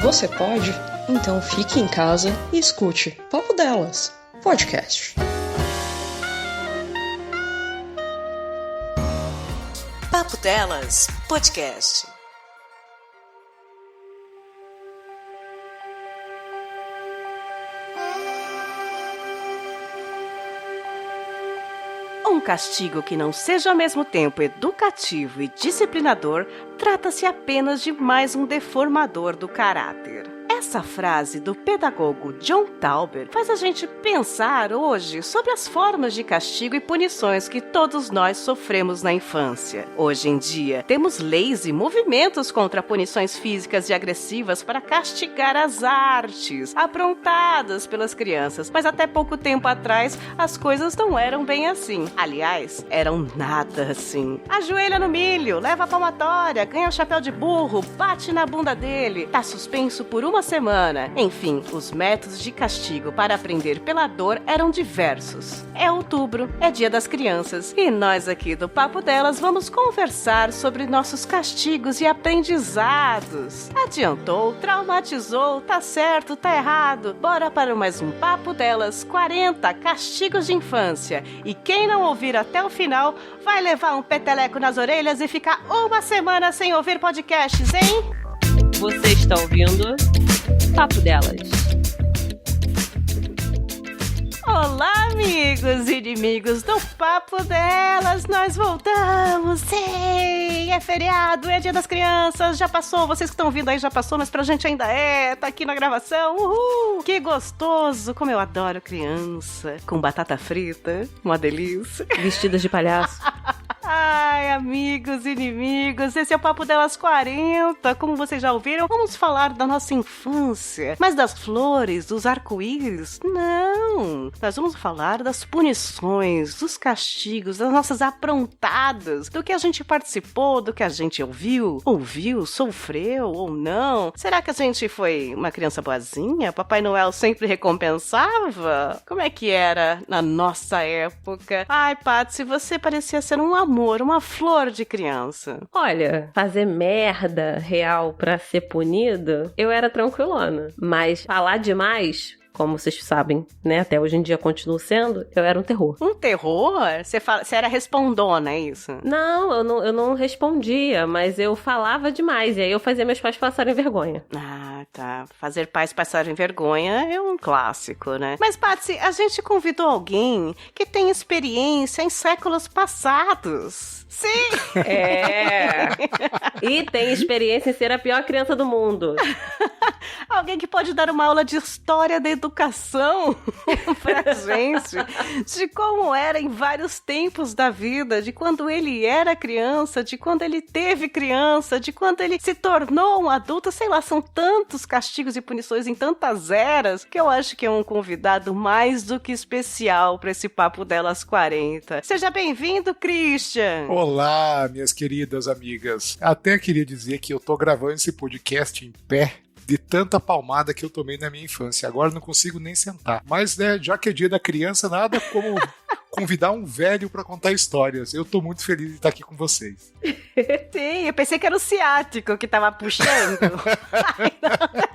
Você pode? Então fique em casa e escute Papo Delas, podcast. Papo Delas, podcast. Um castigo que não seja ao mesmo tempo educativo e disciplinador, trata-se apenas de mais um deformador do caráter. Essa frase do pedagogo John Tauber faz a gente pensar hoje sobre as formas de castigo e punições que todos nós sofremos na infância. Hoje em dia, temos leis e movimentos contra punições físicas e agressivas para castigar as artes aprontadas pelas crianças, mas até pouco tempo atrás as coisas não eram bem assim. Aliás, eram nada assim. Ajoelha no milho, leva a palmatória, ganha o chapéu de burro, bate na bunda dele, tá suspenso por uma semana. Enfim, os métodos de castigo para aprender pela dor eram diversos. É outubro, é dia das crianças, e nós aqui do Papo Delas vamos conversar sobre nossos castigos e aprendizados. Adiantou, traumatizou, tá certo, tá errado. Bora para mais um Papo Delas 40 castigos de infância. E quem não ouvir até o final vai levar um peteleco nas orelhas e ficar uma semana sem ouvir podcasts, hein? Você está ouvindo Papo Delas. Olá, amigos e inimigos do Papo Delas, nós voltamos, sim, é feriado, é dia das crianças, já passou, vocês que estão ouvindo aí já passou, mas pra gente ainda tá aqui na gravação, uhul, que gostoso, como eu adoro criança, com batata frita, uma delícia. Vestidas de palhaço. Ai, amigos e inimigos, esse é o Papo Delas 40, como vocês já ouviram, vamos falar da nossa infância, mas das flores, dos arco-íris, não, nós vamos falar das punições, dos castigos, das nossas aprontadas, do que a gente participou, do que a gente ouviu, sofreu ou não. Será que a gente foi uma criança boazinha? Papai Noel sempre recompensava? Como é que era na nossa época? Ai, Paty, você parecia ser um amor, uma flor de criança. Olha, fazer merda real pra ser punido, eu era tranquilona. Mas falar demais, como vocês sabem, né, até hoje em dia continuo sendo, eu era um terror. Um terror? Você era respondona, é isso? Não, eu não respondia, mas eu falava demais, e aí eu fazia meus pais passarem vergonha. Ah, tá. Fazer pais passarem vergonha é um clássico, né? Mas, Patsy, a gente convidou alguém que tem experiência em séculos passados. Sim! É! E tem experiência em ser a pior criança do mundo. Alguém que pode dar uma aula de história da educação pra gente, de como era em vários tempos da vida, de quando ele era criança, de quando ele teve criança, de quando ele se tornou um adulto, sei lá, são tantos castigos e punições em tantas eras, que eu acho que é um convidado mais do que especial pra esse Papo Delas 40. Seja bem-vindo, Christian! Olá, minhas queridas amigas. Até queria dizer que eu tô gravando esse podcast em pé, de tanta palmada que eu tomei na minha infância. Agora não consigo nem sentar. Mas, né, já que é dia da criança, nada como convidar um velho pra contar histórias. Eu tô muito feliz de estar aqui com vocês. Sim, eu pensei que era o ciático que tava puxando. Ai, não.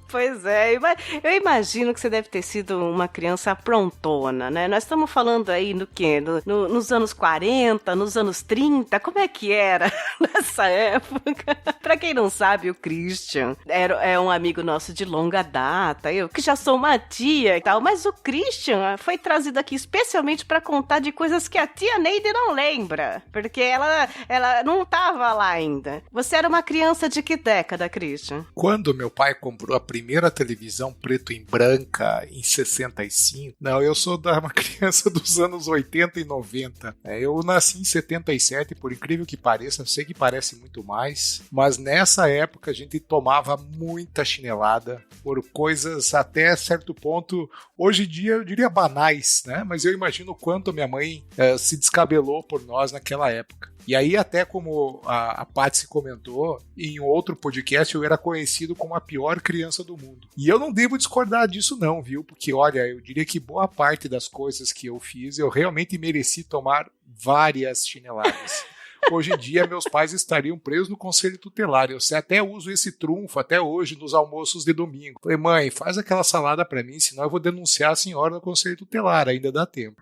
Pois é, eu imagino que você deve ter sido uma criança aprontona, né? Nós estamos falando aí no quê? Nos anos 40, nos anos 30, como é que era nessa época? Pra quem não sabe, o Christian é um amigo nosso de longa data, eu que já sou uma tia e tal, mas o Christian foi trazido aqui especialmente pra contar de coisas que a tia Neide não lembra, porque ela não tava lá ainda. Você era uma criança de que década, Christian? Quando meu pai comprou a primeira televisão preto e branca em 65, não, eu sou uma criança dos anos 80 e 90. Eu nasci em 77, por incrível que pareça, eu sei que parece muito mais, mas nessa época a gente tomava muita chinelada por coisas até certo ponto, hoje em dia eu diria banais, né? Mas eu imagino o quanto minha mãe se descabelou por nós naquela época. E aí, até como a Patsy comentou, em outro podcast eu era conhecido como a pior criança do mundo. E eu não devo discordar disso não, viu? Porque, olha, eu diria que boa parte das coisas que eu fiz, eu realmente mereci tomar várias chineladas. hoje em dia meus pais estariam presos no conselho tutelar. Eu até uso esse trunfo até hoje nos almoços de domingo. Falei, mãe, faz aquela salada pra mim, senão eu vou denunciar a senhora no conselho tutelar, ainda dá tempo.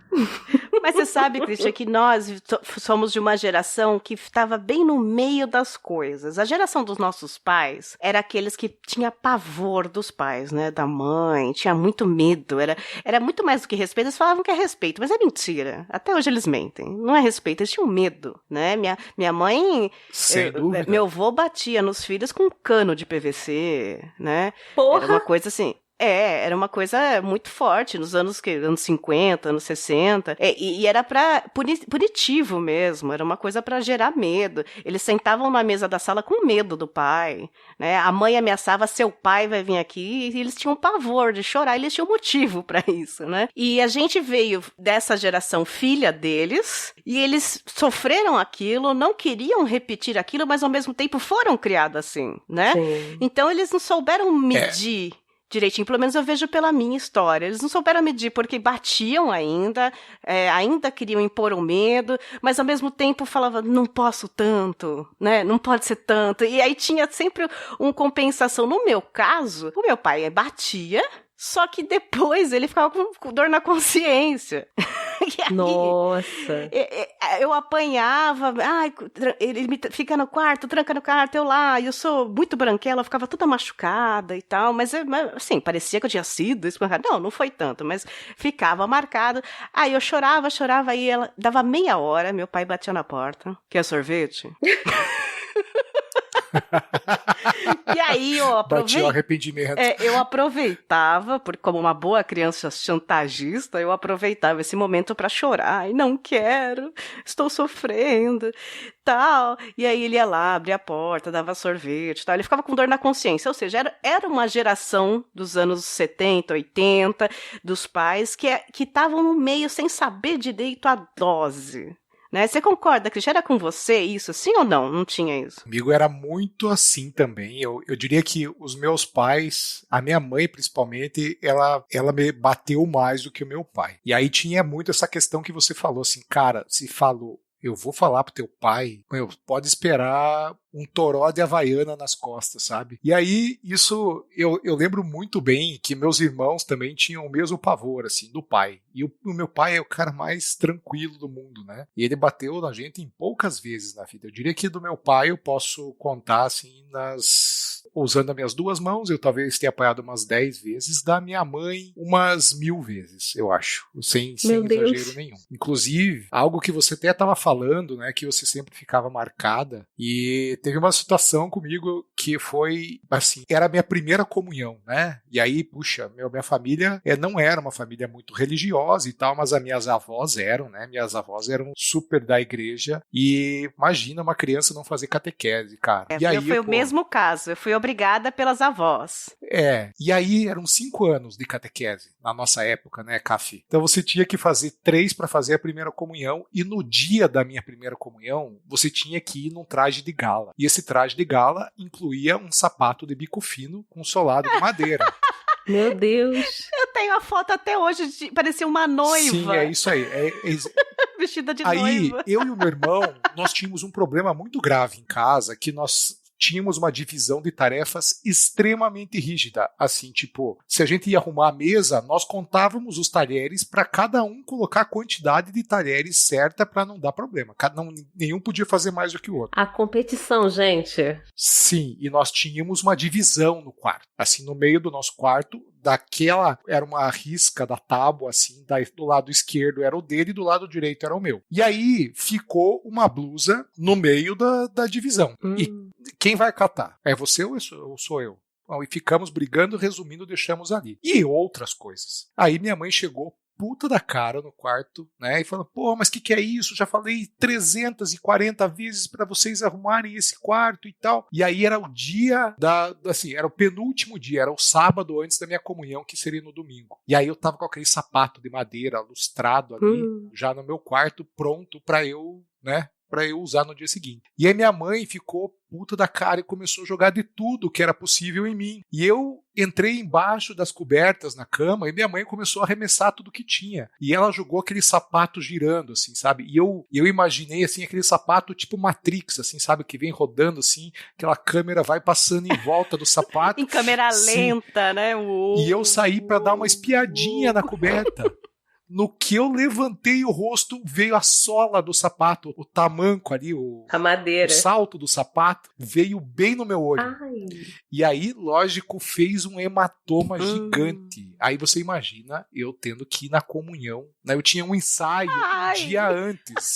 Mas você sabe, Christian, que nós somos de uma geração que estava bem no meio das coisas. A geração dos nossos pais era aqueles que tinha pavor dos pais, né? Da mãe, tinha muito medo. Era muito mais do que respeito. Eles falavam que é respeito, mas é mentira. Até hoje eles mentem. Não é respeito, eles tinham medo, né? Minha mãe... Sem dúvida. Meu avô batia nos filhos com um cano de PVC, né? Porra! Era uma coisa assim... era uma coisa muito forte nos anos 50, anos 60, e era punitivo mesmo, era uma coisa para gerar medo. Eles sentavam na mesa da sala com medo do pai, né? A mãe ameaçava, seu pai vai vir aqui, e eles tinham pavor de chorar, eles tinham motivo para isso, né? E a gente veio dessa geração filha deles, e eles sofreram aquilo, não queriam repetir aquilo, mas ao mesmo tempo foram criados assim, né? Sim. Então eles não souberam medir direitinho, pelo menos eu vejo pela minha história. Eles não souberam medir porque batiam ainda queriam impor o medo, mas ao mesmo tempo falavam, não posso tanto, né? Não pode ser tanto. E aí tinha sempre uma compensação. No meu caso, o meu pai batia, só que depois ele ficava com dor na consciência. E aí, nossa! Eu apanhava, ele fica no quarto, tranca no quarto, eu lá, e eu sou muito branquela, eu ficava toda machucada e tal, mas assim, parecia que eu tinha sido espancada. Não foi tanto, mas ficava marcado. Aí eu chorava, aí ela dava meia hora, meu pai batia na porta. Quer sorvete? E aí eu Batia o arrependimento. Eu aproveitava, porque como uma boa criança chantagista, eu aproveitava esse momento para chorar. Ai, não quero, estou sofrendo, tal. E aí ele ia lá, abria a porta, dava sorvete, tal. Ele ficava com dor na consciência. Ou seja, era uma geração dos anos 70, 80, dos pais que estavam no meio sem saber direito a dose. Né? Você concorda, Cristian? Era com você isso, sim ou não? Não tinha isso? Comigo era muito assim também. Eu diria que os meus pais, a minha mãe principalmente, ela me bateu mais do que o meu pai. E aí tinha muito essa questão que você falou assim, cara, se falou, eu vou falar pro teu pai, pode esperar um toró de Havaiana nas costas, sabe? E aí, isso, eu lembro muito bem que meus irmãos também tinham o mesmo pavor, assim, do pai. E o meu pai é o cara mais tranquilo do mundo, né? E ele bateu na gente em poucas vezes na vida. Eu diria que do meu pai eu posso contar, assim, usando as minhas duas mãos, eu talvez tenha apanhado umas 10 vezes, da minha mãe umas 1000 vezes, eu acho, sem exagero nenhum. Inclusive, algo que você até estava falando, né, que você sempre ficava marcada, e teve uma situação comigo que foi, assim, era a minha primeira comunhão, né, e aí, puxa, minha família não era uma família muito religiosa e tal, mas as minhas avós eram, né, minhas avós eram super da igreja, e imagina uma criança não fazer catequese, cara. E aí, foi o mesmo caso, eu fui obrigada pelas avós. E aí eram 5 anos de catequese na nossa época, né, Café? Então você tinha que fazer 3 para fazer a primeira comunhão, e no dia da minha primeira comunhão, você tinha que ir num traje de gala. E esse traje de gala incluía um sapato de bico fino com solado de madeira. Meu Deus! Eu tenho a foto até hoje, parecia uma noiva. Sim, é isso aí. Vestida de aí, noiva. Eu e o meu irmão, nós tínhamos um problema muito grave em casa, que nós tínhamos uma divisão de tarefas extremamente rígida. Assim, tipo, se a gente ia arrumar a mesa, nós contávamos os talheres para cada um colocar a quantidade de talheres certa para não dar problema. Nenhum podia fazer mais do que o outro. A competição, gente. Sim, e nós tínhamos uma divisão no quarto. Assim, no meio do nosso quarto, era uma risca da tábua, assim, do lado esquerdo era o dele e do lado direito era o meu. E aí ficou uma blusa no meio da divisão. E quem vai catar? É você ou sou eu? Bom, e ficamos brigando, resumindo, deixamos ali. E outras coisas. Aí minha mãe chegou puta da cara no quarto, né, e falou, pô, mas que é isso? Já falei 340 vezes pra vocês arrumarem esse quarto e tal. E aí era o dia era o penúltimo dia, era o sábado antes da minha comunhão, que seria no domingo. E aí eu tava com aquele sapato de madeira lustrado ali, já no meu quarto, pronto pra eu, né, para eu usar no dia seguinte. E aí minha mãe ficou puta da cara e começou a jogar de tudo que era possível em mim. E eu entrei embaixo das cobertas na cama e minha mãe começou a arremessar tudo que tinha. E ela jogou aquele sapato girando, assim, sabe? E eu imaginei, assim, aquele sapato tipo Matrix, assim, sabe? Que vem rodando, assim, aquela câmera vai passando em volta do sapato. Em câmera lenta, né? E eu saí para dar uma espiadinha na coberta. No que eu levantei o rosto, veio a sola do sapato, o tamanco ali, a madeira. O salto do sapato, veio bem no meu olho. Ai. E aí, lógico, fez um hematoma gigante. Aí você imagina eu tendo que ir na comunhão. Né? Eu tinha um ensaio um dia antes.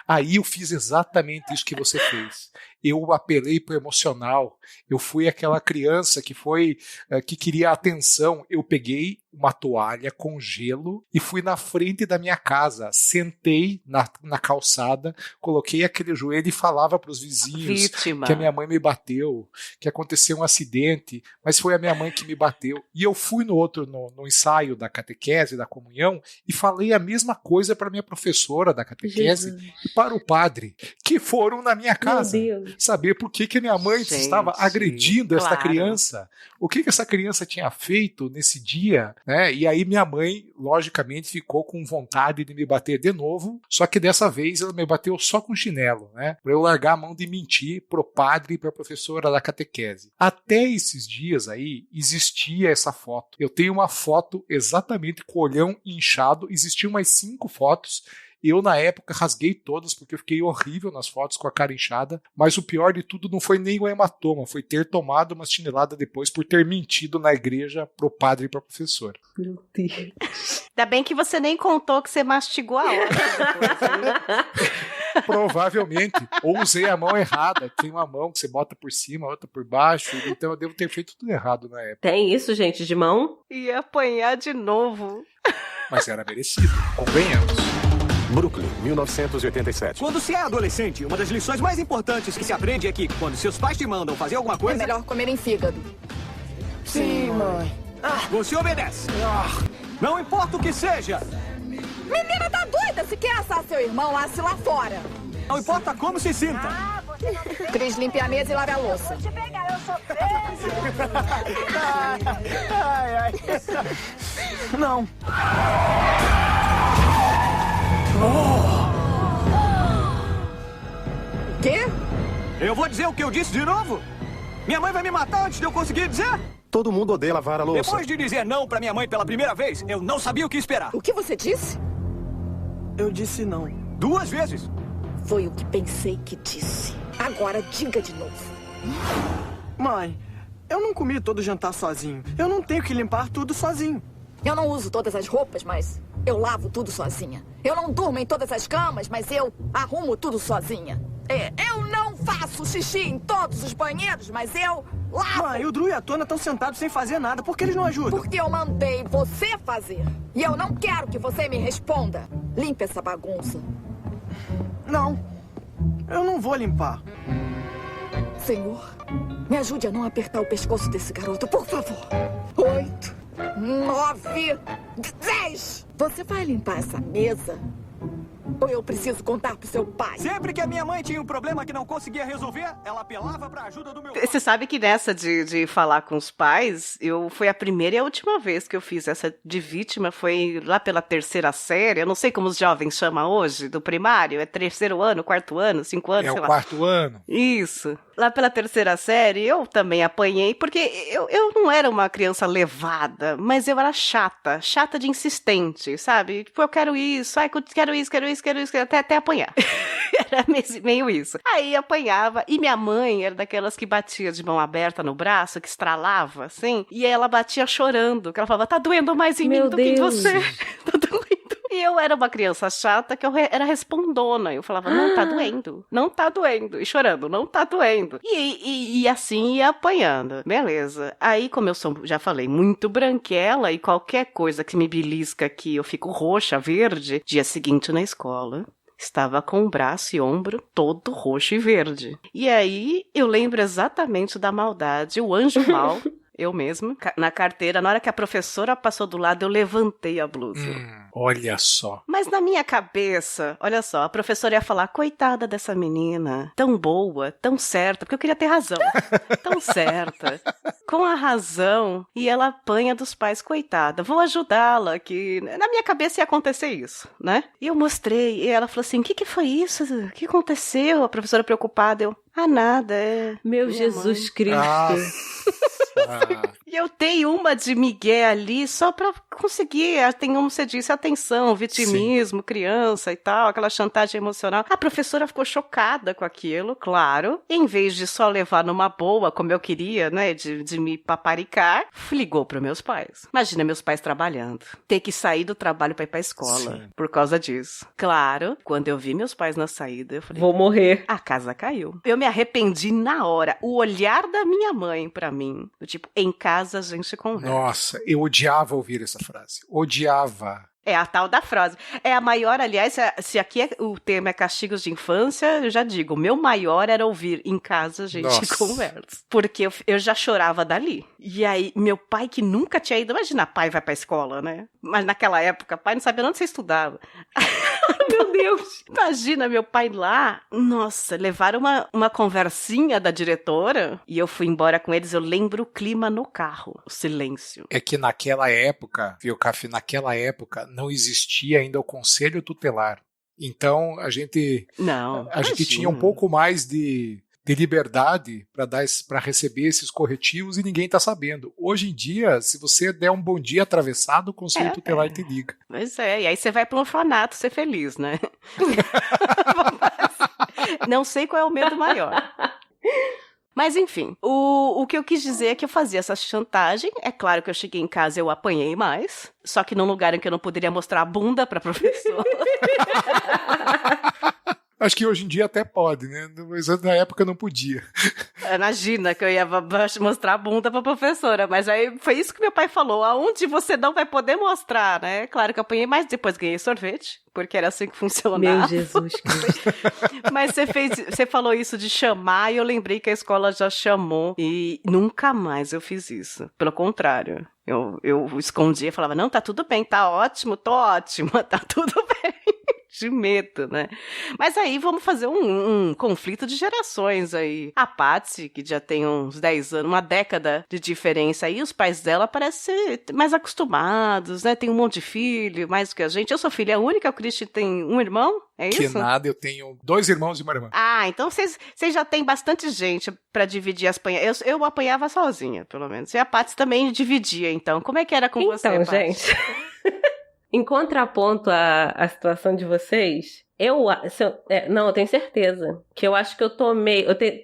Aí eu fiz exatamente isso que você fez. Eu apelei pro emocional. Eu fui aquela criança que queria atenção. Eu peguei uma toalha com gelo e fui na frente da minha casa. Sentei na calçada, coloquei aquele joelho e falava pros vizinhos que a minha mãe me bateu, que aconteceu um acidente, mas foi a minha mãe que me bateu. E eu fui no ensaio da catequese, da comunhão, e falei a mesma coisa para minha professora da catequese e para o padre, que foram na minha casa saber por que a minha mãe estava agredindo esta criança, o que essa criança tinha feito nesse dia, né? E aí minha mãe, logicamente, ficou com vontade de me bater de novo, só que dessa vez ela me bateu só com chinelo, né? Para eu largar a mão de mentir pro padre e pra professora da catequese. Até esses dias aí, existia essa foto. Eu tenho uma foto exatamente com o olhão inchado, existiam umas 5 fotos. Eu, na época, rasguei todas porque eu fiquei horrível nas fotos com a cara inchada, mas o pior de tudo não foi nem o hematoma, foi ter tomado uma chinelada depois por ter mentido na igreja pro padre e pra professora. Meu Deus. Ainda bem que você nem contou que você mastigou a hora depois. Provavelmente. Ou usei a mão errada. Tem uma mão que você bota por cima, outra por baixo, então eu devo ter feito tudo errado na época. Tem isso, gente, de mão? Ia apanhar de novo. Mas era merecido, convenhamos. Brooklyn, 1987. Quando se é adolescente, uma das lições mais importantes que se aprende é que, quando seus pais te mandam fazer alguma coisa... É melhor comer em fígado. Sim, mãe. Você obedece. Não importa o que seja. Menina tá doida! Se quer assar seu irmão, asse lá fora. Não importa como se sinta. Cris, limpe a mesa e lave a louça. Vou te pegar, eu sou presa. Não. Quê? Eu vou dizer o que eu disse de novo? Minha mãe vai me matar antes de eu conseguir dizer? Todo mundo odeia lavar a louça. Depois de dizer não pra minha mãe pela primeira vez, eu não sabia o que esperar. O que você disse? Eu disse não. 2 vezes. Foi o que pensei que disse. Agora diga de novo. Mãe, eu não comi todo o jantar sozinho. Eu não tenho que limpar tudo sozinho. Eu não uso todas as roupas, mas eu lavo tudo sozinha. Eu não durmo em todas as camas, mas eu arrumo tudo sozinha. Eu não faço xixi em todos os banheiros, mas eu lavo. Mãe, o Drew e a Tona estão sentados sem fazer nada. Por que eles não ajudam? Porque eu mandei você fazer. E eu não quero que você me responda. Limpe essa bagunça. Não, eu não vou limpar. Senhor, me ajude a não apertar o pescoço desse garoto, por favor. 8, 9, 10. Você vai limpar essa mesa? Ou eu preciso contar pro seu pai? Sempre que a minha mãe tinha um problema que não conseguia resolver, ela apelava pra ajuda do meu pai. Você sabe que nessa de falar com os pais, foi a primeira e a última vez que eu fiz essa de vítima, foi lá pela 3ª série, eu não sei como os jovens chamam hoje, do primário, é 3º ano, 4º ano, 5 anos, sei lá. É o 4º ano. Isso. Lá pela 3ª série, eu também apanhei, porque eu não era uma criança levada, mas eu era chata de insistente, sabe? Tipo, eu quero isso, quero isso, até apanhar. Era meio isso. Aí apanhava, e minha mãe era daquelas que batia de mão aberta no braço, que estralava, assim, e ela batia chorando, que ela falava, tá doendo mais em mim do que em você. Tá doendo. E eu era uma criança chata que eu era respondona. Eu falava, não tá doendo. E chorando, não tá doendo. E assim ia apanhando. Beleza. Aí, como eu sou, já falei, muito branquela e qualquer coisa que me belisca aqui, eu fico roxa, verde, dia seguinte na escola, estava com o braço e ombro todo roxo e verde. E aí, eu lembro exatamente da maldade, o anjo mau. eu mesma, na carteira. Na hora que a professora passou do lado, eu levantei a blusa. Olha só. Mas na minha cabeça, olha só, a professora ia falar, coitada dessa menina, tão boa, tão certa, porque eu queria ter razão, tão certa, com a razão, e ela apanha dos pais, coitada, vou ajudá-la, que na minha cabeça ia acontecer isso, né? E eu mostrei, e ela falou assim, o que foi isso? O que aconteceu? A professora preocupada, eu, nada, é... Meu Jesus mãe. Cristo. E eu dei uma de migué ali só pra conseguir, tem como você disse, atenção, vitimismo, criança e tal, aquela chantagem emocional. A professora ficou chocada com aquilo, claro. Em vez de só levar numa boa, como eu queria, né, de me paparicar, ligou para meus pais. Imagina meus pais trabalhando. Ter que sair do trabalho pra ir pra escola por causa disso. Claro, quando eu vi meus pais na saída, eu falei... Vou morrer. A casa caiu. Eu me arrependi na hora. O olhar da minha mãe pra mim, do tipo, em casa a gente conversa. Nossa, eu odiava ouvir essa frase. Odiava. É a tal da frase. É a maior, aliás, se aqui o tema é castigos de infância, eu já digo, o meu maior era ouvir em casa a gente conversa. Porque eu já chorava dali. E aí, meu pai que nunca tinha ido, imagina, pai vai pra escola, né? Mas naquela época, pai não sabia onde você estudava. Meu Deus! Imagina, meu pai lá, nossa, levaram uma conversinha da diretora e eu fui embora com eles, eu lembro o clima no carro, o silêncio. É que naquela época, viu, Café, naquela época não existia ainda o conselho tutelar. Então, a gente tinha um pouco mais de liberdade para receber esses corretivos e ninguém está sabendo. Hoje em dia, se você der um bom dia atravessado, o conselho tutelar te liga. Pois é, e aí você vai para um orfanato ser feliz, né? Não sei qual é o medo maior. Mas enfim, o que eu quis dizer é que eu fazia essa chantagem. É claro que eu cheguei em casa e eu apanhei mais, só que num lugar em que eu não poderia mostrar a bunda pra professora. Acho que hoje em dia até pode, né? Mas na época não podia. Imagina que eu ia mostrar a bunda pra professora, mas aí foi isso que meu pai falou, aonde você não vai poder mostrar, né? Claro que eu apanhei mais, depois ganhei sorvete, porque era assim que funcionava. Meu Jesus Cristo. Mas você falou isso de chamar e eu lembrei que a escola já chamou e nunca mais eu fiz isso. Pelo contrário, eu escondia e falava, não, tá tudo bem, tá ótimo, tô ótima, tá tudo bem. De medo, né? Mas aí vamos fazer um conflito de gerações aí. A Patsy, que já tem uns 10 anos, uma década de diferença aí, os pais dela parecem ser mais acostumados, né? Tem um monte de filho, mais do que a gente. Eu sou filha única, o Christian tem um irmão, é isso? Que nada, eu tenho 2 irmãos e uma irmã. Ah, então vocês já têm bastante gente pra dividir as panhas. Eu apanhava sozinha, pelo menos. E a Patsy também dividia, então. Como é que era com você, Patsy? Então, gente... Em contraponto à situação de vocês, eu tenho certeza que eu acho que eu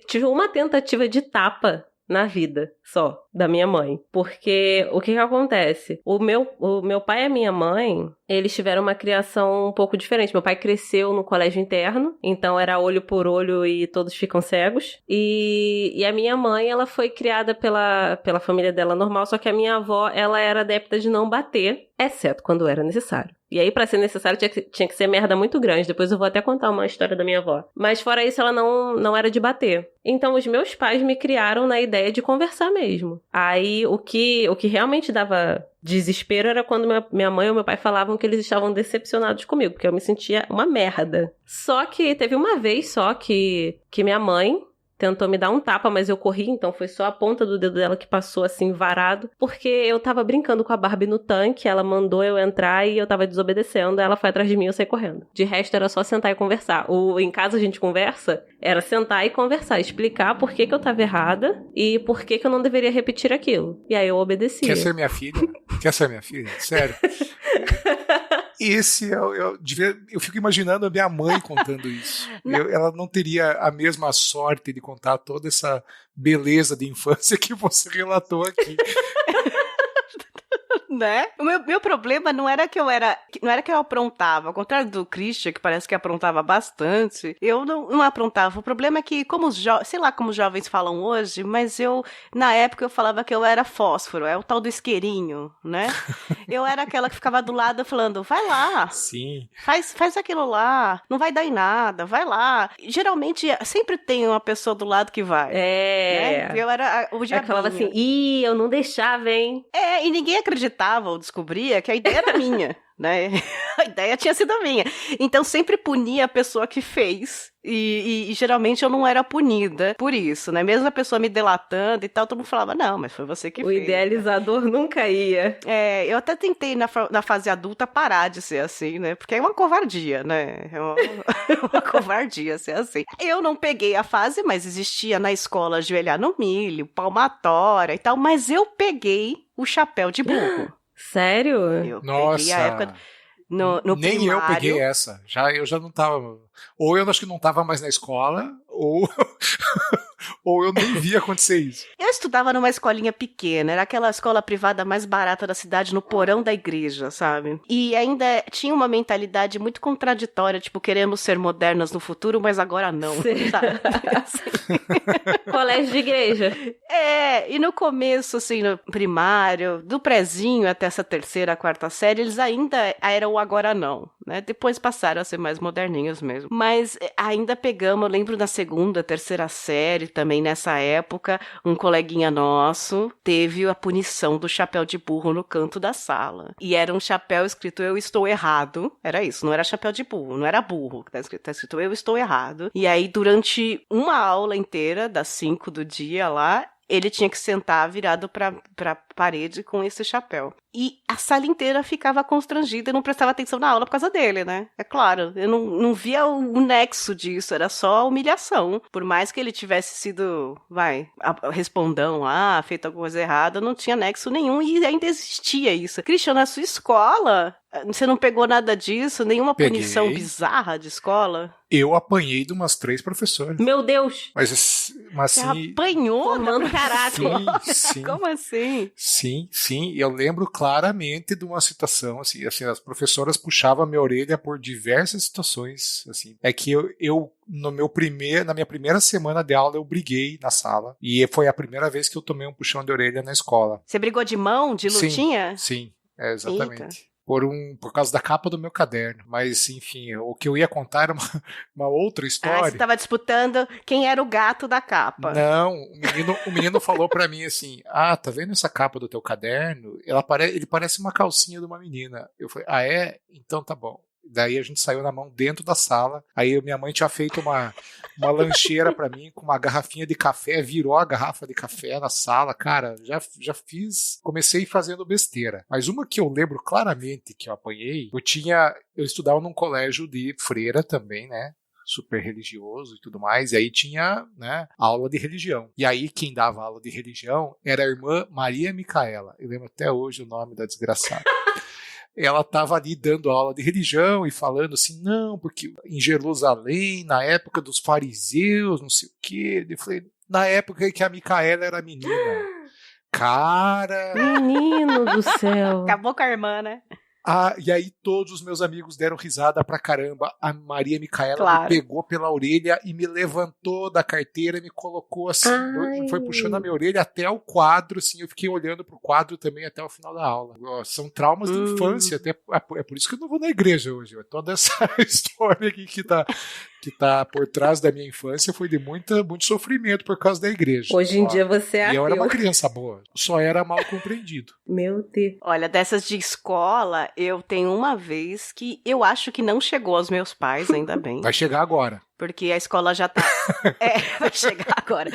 tive uma tentativa de tapa na vida só, da minha mãe. Porque o que acontece? O meu pai e a minha mãe, eles tiveram uma criação um pouco diferente. Meu pai cresceu no colégio interno, então era olho por olho e todos ficam cegos. E a minha mãe, ela foi criada pela família dela normal, só que a minha avó, ela era adepta de não bater, exceto quando era necessário. E aí, pra ser necessário, tinha que ser merda muito grande. Depois eu vou até contar uma história da minha avó. Mas fora isso, ela não era de bater. Então, os meus pais me criaram na ideia de conversar mesmo. Aí, o que realmente dava desespero era quando minha mãe ou meu pai falavam que eles estavam decepcionados comigo, porque eu me sentia uma merda. Só que teve uma vez só que minha mãe tentou me dar um tapa, mas eu corri, então foi só a ponta do dedo dela que passou assim, varado, porque eu tava brincando com a Barbie no tanque, ela mandou eu entrar e eu tava desobedecendo, ela foi atrás de mim e eu saí correndo. De resto, era só sentar e conversar. Em casa a gente conversa, era sentar e conversar, explicar por que eu tava errada e por que eu não deveria repetir aquilo. E aí eu obedecia. Quer ser minha filha? Quer ser minha filha? Sério? Eu fico imaginando a minha mãe contando isso. Ela não teria a mesma sorte de contar toda essa beleza de infância que você relatou aqui. Né? O meu problema não era que eu aprontava, ao contrário do Christian, que parece que aprontava bastante, eu não aprontava. O problema é que, sei lá como os jovens falam hoje, mas na época eu falava que eu era fósforo, é o tal do isqueirinho, né? Eu era aquela que ficava do lado falando, vai lá. Sim. Faz aquilo lá, não vai dar em nada, vai lá. Geralmente, sempre tem uma pessoa do lado que vai. Né? Eu era o diabinho. Falava assim, eu não deixava, hein? E ninguém acreditava ou descobria que a ideia era minha, né? A ideia tinha sido minha. Então, sempre punia a pessoa que fez. E geralmente eu não era punida por isso, né? Mesmo a pessoa me delatando e tal, todo mundo falava, não, mas foi você que fez. O idealizador nunca ia. Eu até tentei na fase adulta parar de ser assim, né? Porque é uma covardia, né? É uma covardia ser assim. Eu não peguei a fase, mas existia na escola ajoelhar no milho, palmatória e tal, mas eu peguei o chapéu de burro. Sério? Nossa. Peguei a época... No Nem primário. eu peguei essa. Eu já não tava. Ou eu acho que não tava mais na escola, ou eu nem vi acontecer isso. Eu estudava numa escolinha pequena, era aquela escola privada mais barata da cidade, no porão da igreja, sabe? E ainda tinha uma mentalidade muito contraditória, tipo, queremos ser modernas no futuro, mas agora não, sabe? Assim. Colégio de igreja. E no começo, assim, no primário, do prezinho até essa terceira, quarta série, eles ainda eram o agora não, né? Depois passaram a ser mais moderninhos mesmo. Mas ainda pegamos, eu lembro na segunda, terceira série, também nessa época, um coleguinha nosso teve a punição do chapéu de burro no canto da sala. E era um chapéu escrito eu estou errado. Era isso, não era chapéu de burro, não era burro que tá escrito eu estou errado. E aí, durante uma aula inteira, das 5 do dia lá, ele tinha que sentar virado pra parede com esse chapéu. E a sala inteira ficava constrangida e não prestava atenção na aula por causa dele, né? É claro, eu não via o nexo disso, era só a humilhação. Por mais que ele tivesse sido, respondão lá, feito alguma coisa errada, não tinha nexo nenhum e ainda existia isso. Christian, na sua escola, você não pegou nada disso? Nenhuma punição bizarra de escola? Eu apanhei de umas 3 professoras. Meu Deus! Mas você assim... apanhou? Formando caráter. Sim. Como assim? Sim. Eu lembro claramente de uma situação, assim, as professoras puxavam a minha orelha por diversas situações, assim. É que eu na minha primeira semana de aula, eu briguei na sala. E foi a primeira vez que eu tomei um puxão de orelha na escola. Você brigou de mão, de lutinha? Sim, exatamente. Eita. Por causa da capa do meu caderno. Mas, enfim, o que eu ia contar era uma outra história. Você estava disputando quem era o gato da capa. Não, o menino falou pra mim assim, tá vendo essa capa do teu caderno? Ele parece uma calcinha de uma menina. Eu falei, é? Então tá bom. Daí a gente saiu na mão dentro da sala. Aí minha mãe tinha feito uma lancheira pra mim com uma garrafinha de café, virou a garrafa de café na sala. Cara, já comecei fazendo besteira. Mas uma que eu lembro claramente que eu apanhei, eu estudava num colégio de freira também, né? Super religioso e tudo mais, e aí tinha, né, aula de religião. E aí quem dava aula de religião era a irmã Maria Micaela. Eu lembro até hoje o nome da desgraçada. Ela estava ali dando aula de religião e falando assim, não, porque em Jerusalém, na época dos fariseus, não sei o quê. Eu falei, na época que a Micaela era menina. Cara... Menino do céu. Acabou com a irmã, né? E aí todos os meus amigos deram risada pra caramba. A Maria Micaela me pegou pela orelha e me levantou da carteira e me colocou assim, foi puxando a minha orelha até o quadro, assim, eu fiquei olhando pro quadro também até o final da aula. São traumas de infância, até, é por isso que eu não vou na igreja hoje. Toda essa história aqui que tá por trás da minha infância foi de muito sofrimento por causa da igreja. Hoje em dia você é ateu. E eu era uma criança boa, só era mal compreendido. Meu Deus. Olha, dessas de escola, eu tenho uma vez que eu acho que não chegou aos meus pais, ainda bem. Vai chegar agora. Porque a escola já tá... vai chegar agora.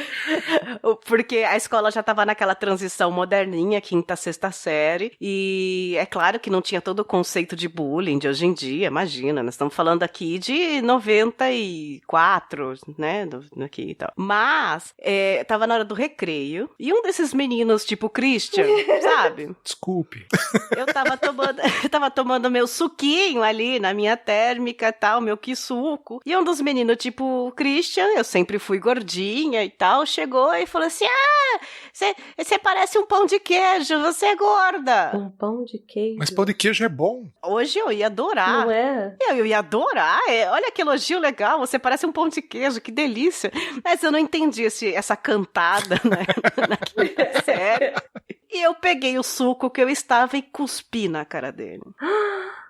Porque a escola já tava naquela transição moderninha, 5ª, 6ª série. E é claro que não tinha todo o conceito de bullying de hoje em dia, imagina. Nós estamos falando aqui de 94, né? Aqui e tal. Mas, tava na hora do recreio. E um desses meninos, tipo Christian, sabe? Desculpe. Eu tava tomando meu suquinho ali na minha térmica e tal, meu quisuco. E um dos meninos, tipo Christian, eu sempre fui gordinha e tal, chegou e falou assim, Você parece um pão de queijo, você é gorda. Um pão de queijo. Mas pão de queijo é bom. Hoje eu ia adorar. Não é? Eu ia adorar. Olha que elogio legal, você parece um pão de queijo, que delícia. Mas eu não entendi essa cantada, né? Na série. E eu peguei o suco que eu estava e cuspi na cara dele.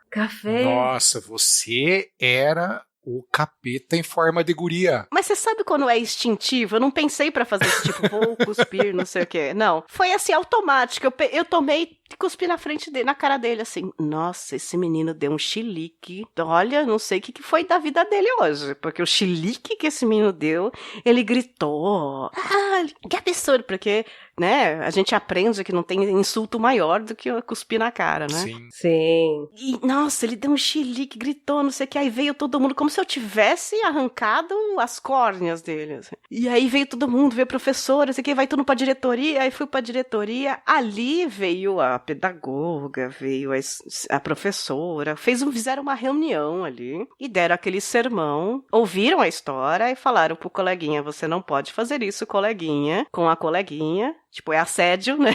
Café. Nossa, você era o capeta em forma de guria. Mas você sabe quando é instintivo? Eu não pensei pra fazer isso, tipo, vou cuspir, não sei o quê. Não, foi assim, automático. Eu tomei e cuspi na frente dele, na cara dele, assim. Nossa, esse menino deu um chilique. Olha, não sei o que foi da vida dele hoje. Porque o chilique que esse menino deu, ele gritou. Ah, que absurdo, porque, né, a gente aprende que não tem insulto maior do que cuspir na cara, né? Sim. Sim. E, nossa, ele deu um chilique, gritou, não sei o que. Aí veio todo mundo, como se eu tivesse arrancado as córneas dele. Assim. E aí veio todo mundo, veio a professora, sei que, vai tudo pra diretoria. Aí fui pra diretoria. Ali veio a pedagoga, veio a professora. Fizeram uma reunião ali e deram aquele sermão. Ouviram a história e falaram pro coleguinha, você não pode fazer isso, coleguinha, com a coleguinha. Tipo, é assédio, né?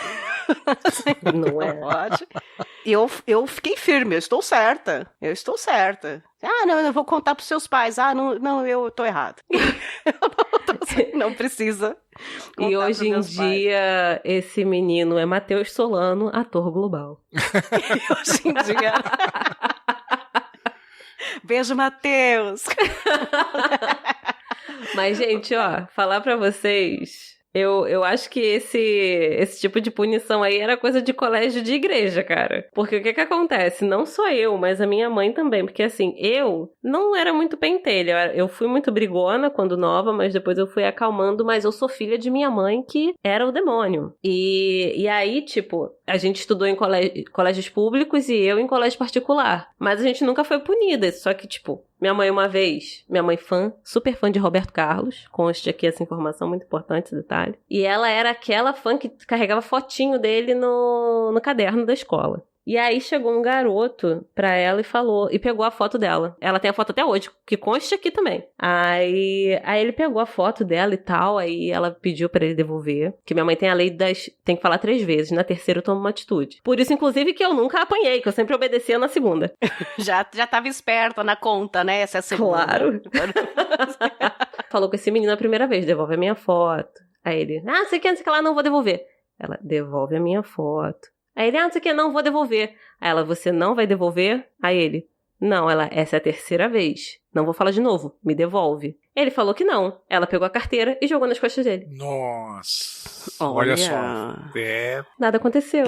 Não é. Pode. E eu fiquei firme, eu estou certa. Ah, não, eu vou contar pros seus pais. Ah, não, eu tô errado. Não precisa. E hoje em dia, esse menino é Matheus Solano, ator global. E hoje em dia... Beijo, Matheus! Mas, gente, ó, falar pra vocês... Eu acho que esse tipo de punição aí era coisa de colégio de igreja, cara. Porque o que acontece? Não só eu, mas a minha mãe também. Porque assim, eu não era muito pentelha. Eu fui muito brigona quando nova, mas depois eu fui acalmando. Mas eu sou filha de minha mãe, que era o demônio. E aí, tipo, a gente estudou em colégios públicos e eu em colégio particular. Mas a gente nunca foi punida. Só que, tipo... Minha mãe super fã de Roberto Carlos, conste aqui essa informação muito importante, esse detalhe. E ela era aquela fã que carregava fotinho dele no caderno da escola. E aí chegou um garoto pra ela e pegou a foto dela. Ela tem a foto até hoje, que consta aqui também. Aí ele pegou a foto dela e tal, aí ela pediu pra ele devolver. Que minha mãe tem a lei tem que falar 3 vezes, na terceira eu tomo uma atitude. Por isso, inclusive, que eu nunca apanhei, que eu sempre obedecia na segunda. Já tava esperta na conta, né? Essa é a segunda. Claro. Falou com esse menino a primeira vez, devolve a minha foto. Aí ele, não sei o que lá, não vou devolver. Ela, devolve a minha foto. Aí ele, não sei o que, não vou devolver. Aí ela, você não vai devolver? Aí ele, não, essa é a terceira vez. Não vou falar de novo, me devolve. Ele falou que não. Ela pegou a carteira e jogou nas costas dele. Nossa, olha só. Nada aconteceu.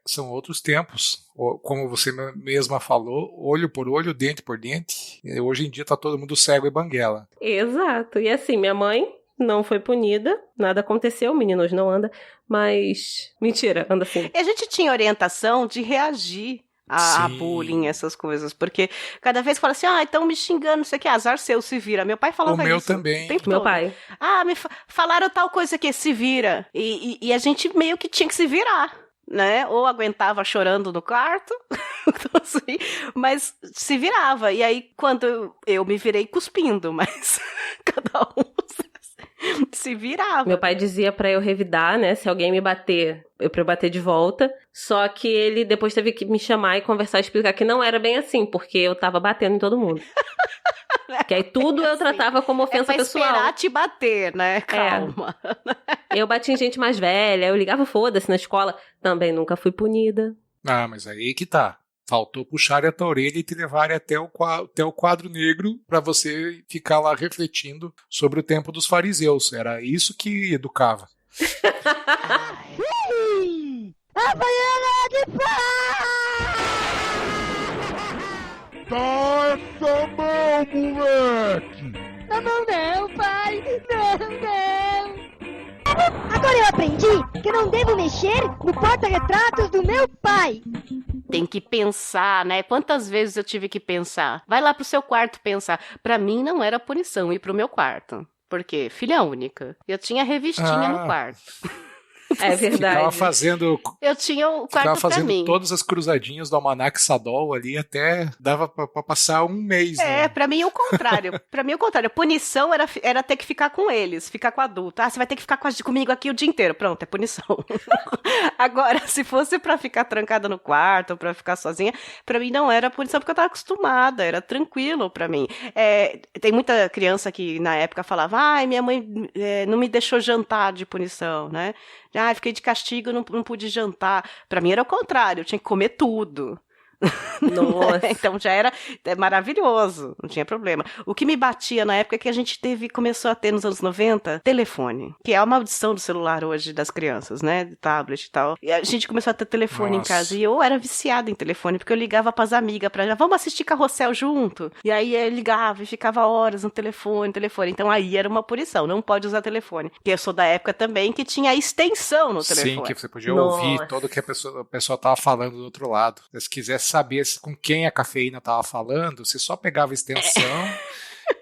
São outros tempos. Como você mesma falou, olho por olho, dente por dente. Hoje em dia tá todo mundo cego e banguela. Exato. E assim, minha mãe não foi punida, nada aconteceu, o menino hoje não anda, mas... Mentira, anda sim. E a gente tinha orientação de reagir a bullying, essas coisas, porque cada vez que fala assim, estão me xingando, não sei o que, azar seu, se vira. Meu pai falava isso. O meu também. Meu pai. Me falaram tal coisa que se vira. E a gente meio que tinha que se virar, né? Ou aguentava chorando no quarto, assim, mas se virava. E aí, quando eu me virei cuspindo, mas cada um se virava. Meu pai dizia pra eu revidar, né? Se alguém me bater, pra eu bater de volta. Só que ele depois teve que me chamar e conversar e explicar que não era bem assim, porque eu tava batendo em todo mundo. Que aí tudo eu tratava como ofensa pessoal. Esperar te bater, né? Calma. Eu bati em gente mais velha, eu ligava foda-se na escola. Também nunca fui punida. Ah, mas aí que tá. Faltou puxar a tua orelha e te levar até o quadro negro para você ficar lá refletindo sobre o tempo dos fariseus. Era isso que educava. A banheira de pau! Dá essa mão, moleque! A mão não, pai! Não! Agora eu aprendi que eu não devo mexer no porta-retratos do meu pai! Tem que pensar, né? Quantas vezes eu tive que pensar? Vai lá pro seu quarto pensar. Pra mim não era punição ir pro meu quarto. Por quê? Filha única. Eu tinha revistinha no quarto. É verdade. Ficava fazendo... Eu tinha o quarto Ficava pra fazendo mim. todas as cruzadinhas do Almanac Sadol ali, até dava pra passar um mês. É, né? pra mim o contrário. Pra mim o contrário. Punição era ter que ficar com eles, ficar com adulto. Ah, você vai ter que ficar comigo aqui o dia inteiro. Pronto, é punição. Agora, se fosse pra ficar trancada no quarto, ou pra ficar sozinha, pra mim não era punição, porque eu tava acostumada, era tranquilo pra mim. Tem muita criança que na época falava, ai, minha mãe não me deixou jantar de punição, né? Ah, fiquei de castigo, não pude jantar. Pra mim era o contrário, eu tinha que comer tudo. Nossa. Então já era maravilhoso, não tinha problema. O que me batia na época é que a gente começou a ter nos anos 90 telefone, que é a maldição do celular hoje das crianças, né, de tablet e tal. E a gente começou a ter telefone em casa e eu era viciada em telefone, porque eu ligava pras amigas vamos assistir Carrossel junto. E aí eu ligava e ficava horas no telefone. Então aí era uma punição, não pode usar telefone. Porque eu sou da época também que tinha extensão no telefone. Sim, que você podia ouvir tudo que a pessoa tava falando do outro lado. Se quisesse saber com quem a cafeína tava falando, você só pegava a extensão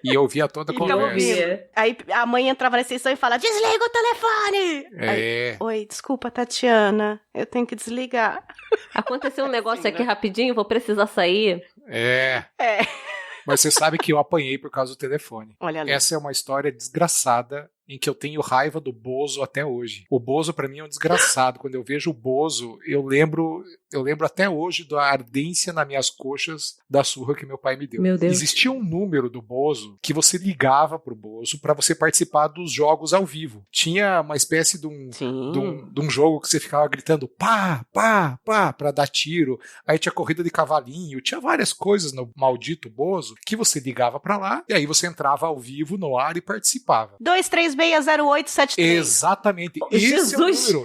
e ouvia toda a conversa. Aí a mãe entrava na extensão e falava, desliga o telefone! Aí, oi, desculpa, Tatiana, eu tenho que desligar. Aconteceu um negócio aqui rapidinho, vou precisar sair. Mas você sabe que eu apanhei por causa do telefone. Olha ali. Essa é uma história desgraçada em que eu tenho raiva do Bozo até hoje. O Bozo pra mim é um desgraçado. Quando eu vejo o Bozo, eu lembro até hoje da ardência nas minhas coxas da surra que meu pai me deu. Meu Deus. Existia um número do Bozo que você ligava pro Bozo pra você participar dos jogos ao vivo. Tinha uma espécie de um jogo que você ficava gritando pá, pá, pá, pra dar tiro. Aí tinha corrida de cavalinho, tinha várias coisas no maldito Bozo que você ligava pra lá e aí você entrava ao vivo no ar e participava. 2360873. Exatamente. Esse é o número.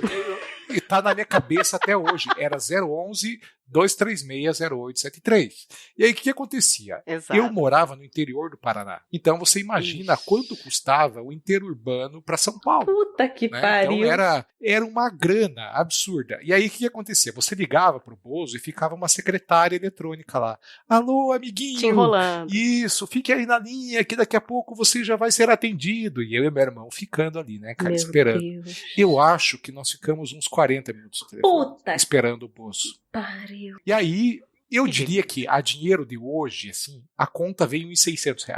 E tá na minha cabeça até hoje. Era 011-236-0873. E aí, o que acontecia? Exato. Eu morava no interior do Paraná. Então, você imagina quanto custava o interurbano para São Paulo. Puta que pariu. Então, era uma grana absurda. E aí, o que acontecia? Você ligava pro Bozo e ficava uma secretária eletrônica lá. Alô, amiguinho. Te enrolando. Isso, fique aí na linha que daqui a pouco você já vai ser atendido. E eu e meu irmão ficando ali, né, cara, esperando. Deus. Eu acho que nós ficamos uns 40 minutos no telefone, esperando o Bozo. Pariu. E aí, eu diria que a dinheiro de hoje, assim, a conta veio em R$600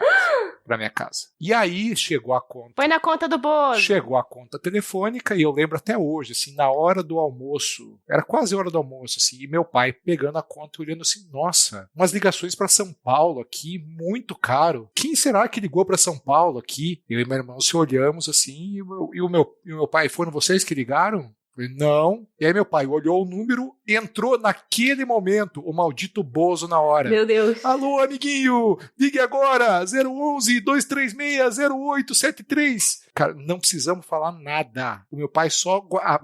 pra minha casa. E aí, chegou a conta. Põe na conta do Bozo. Chegou a conta telefônica e eu lembro até hoje, assim, na hora do almoço, era quase a hora do almoço, assim, e meu pai pegando a conta, olhando assim, nossa, umas ligações pra São Paulo aqui, muito caro. Quem será que ligou pra São Paulo aqui? Eu e meu irmão se olhamos, assim, e o meu pai, foram vocês que ligaram? Não. E aí meu pai olhou o número, entrou naquele momento o maldito Bozo na hora. Meu Deus. Alô, amiguinho, ligue agora, 011-236-0873. Cara, não precisamos falar nada. O meu pai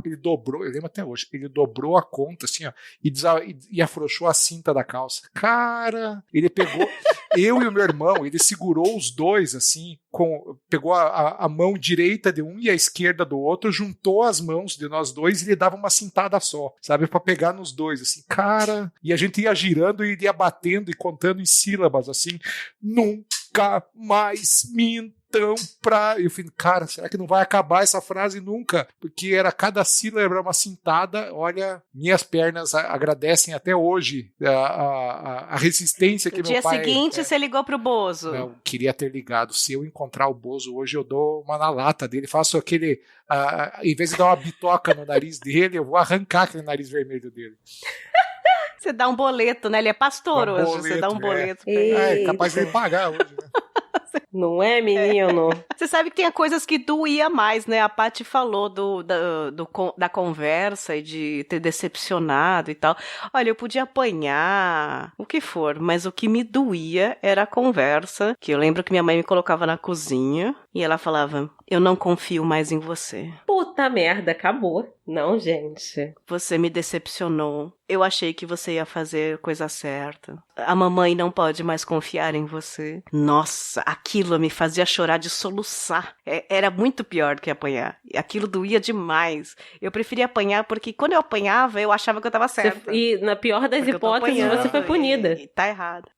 ele dobrou, eu lembro até hoje, ele dobrou a conta assim, ó, e afrouxou a cinta da calça. Cara, ele pegou, eu e o meu irmão, ele segurou os dois assim, pegou a mão direita de um e a esquerda do outro, juntou as mãos de nós dois e ele dava uma cintada só, sabe, pra pegar nos dois, assim, cara, e a gente ia girando e ia batendo e contando em sílabas, assim, nunca mais minta. Eu falei, cara, será que não vai acabar essa frase nunca? Porque era cada sílaba uma cintada. Olha, minhas pernas agradecem até hoje a resistência que meu pai... No dia seguinte, você ligou pro Bozo. Não, queria ter ligado. Se eu encontrar o Bozo hoje, eu dou uma na lata dele, faço aquele... em vez de dar uma bitoca no nariz dele, eu vou arrancar aquele nariz vermelho dele. Você dá um boleto, né? Ele é pastor hoje, você dá um boleto pra ele. É capaz de ele pagar hoje, né? Não é, menino? Você sabe que tem coisas que doía mais, né? A Paty falou da conversa e de ter decepcionado e tal. Olha, eu podia apanhar, o que for, mas o que me doía era a conversa, que eu lembro que minha mãe me colocava na cozinha e ela falava, eu não confio mais em você. Puta merda, acabou. Não, gente. Você me decepcionou. Eu achei que você ia fazer a coisa certa. A mamãe não pode mais confiar em você. Nossa, aquilo me fazia chorar de soluçar. Era muito pior do que apanhar. Aquilo doía demais. Eu preferia apanhar porque quando eu apanhava, eu achava que eu tava certa. E na pior das hipóteses, você foi punida. E tá errado.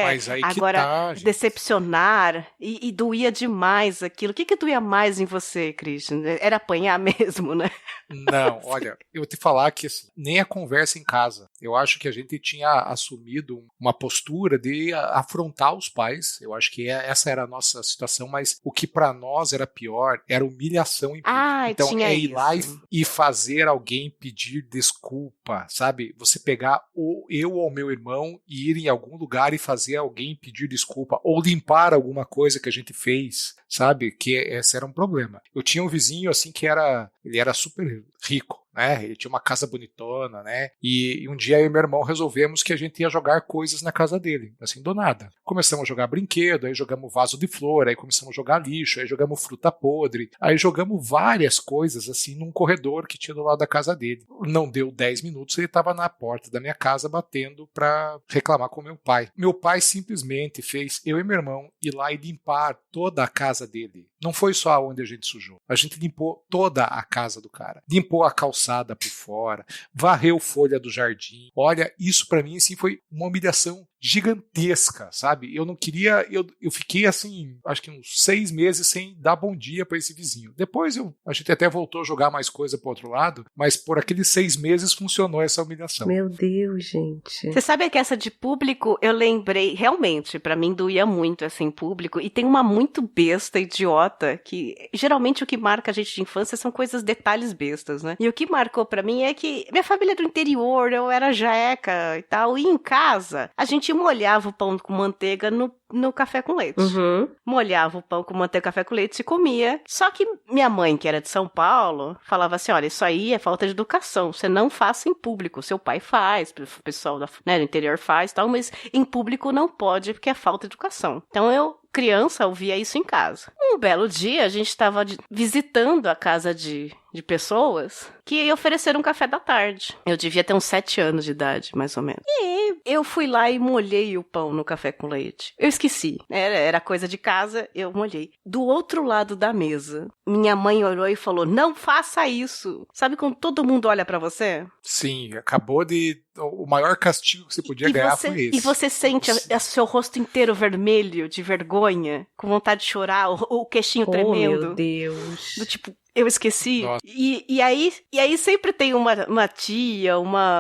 Mas aí agora, decepcionar e doía demais aquilo. O que doía mais em você, Christian? Era apanhar mesmo, né? Não, olha, eu vou te falar que assim, nem a conversa em casa. Eu acho que a gente tinha assumido uma postura de afrontar os pais. Eu acho que essa era a nossa situação, mas o que pra nós era pior era humilhação em público. Então tinha ir lá e fazer alguém pedir desculpa, sabe? Você pegar eu ou meu irmão e ir em algum lugar e fazer alguém pedir desculpa ou limpar alguma coisa que a gente fez, sabe? Que esse era um problema. Eu tinha um vizinho assim que ele era super rico, né? Ele tinha uma casa bonitona, né? E um dia eu e meu irmão resolvemos que a gente ia jogar coisas na casa dele, assim, do nada. Começamos a jogar brinquedo, aí jogamos vaso de flor, aí começamos a jogar lixo, aí jogamos fruta podre, aí jogamos várias coisas, assim, num corredor que tinha do lado da casa dele. Não deu 10 minutos, ele estava na porta da minha casa batendo pra reclamar com meu pai. Meu pai simplesmente fez eu e meu irmão ir lá e limpar toda a casa dele. Não foi só onde a gente sujou. A gente limpou toda a casa do cara. Limpou a calçada por fora, varreu folha do jardim. Olha, isso pra mim assim foi uma humilhação gigantesca, sabe? Eu não queria, eu fiquei assim, acho que uns 6 meses sem dar bom dia pra esse vizinho. Depois a gente até voltou a jogar mais coisa pro outro lado, mas por aqueles 6 meses funcionou essa humilhação. Meu Deus, gente. Você sabe que essa de público, eu lembrei, realmente, pra mim doía muito assim, público, e tem uma muito besta, idiota, que geralmente o que marca a gente de infância são coisas, detalhes bestas, né? E o que marcou pra mim é que minha família é do interior, eu era jeca e tal, e em casa, a gente molhava o pão com manteiga no café com leite. Uhum. Molhava o pão com manteiga e café com leite e comia. Só que minha mãe, que era de São Paulo, falava assim, olha, isso aí é falta de educação, você não faça em público, seu pai faz, o pessoal do interior faz, tal, mas em público não pode porque é falta de educação. Então eu, criança, ouvia isso em casa. Um belo dia, a gente estava visitando a casa de pessoas que ofereceram um café da tarde. Eu devia ter uns 7 anos de idade, mais ou menos. E eu fui lá e molhei o pão no café com leite. Eu esqueci. Era coisa de casa, eu molhei. Do outro lado da mesa, minha mãe olhou e falou, não faça isso. Sabe quando todo mundo olha pra você? Sim, acabou de... O maior castigo que você podia ganhar foi esse. E você sente o seu rosto inteiro vermelho, de vergonha, com vontade de chorar, o queixinho tremendo. Meu Deus. Do tipo... Eu esqueci. E aí sempre tem uma tia,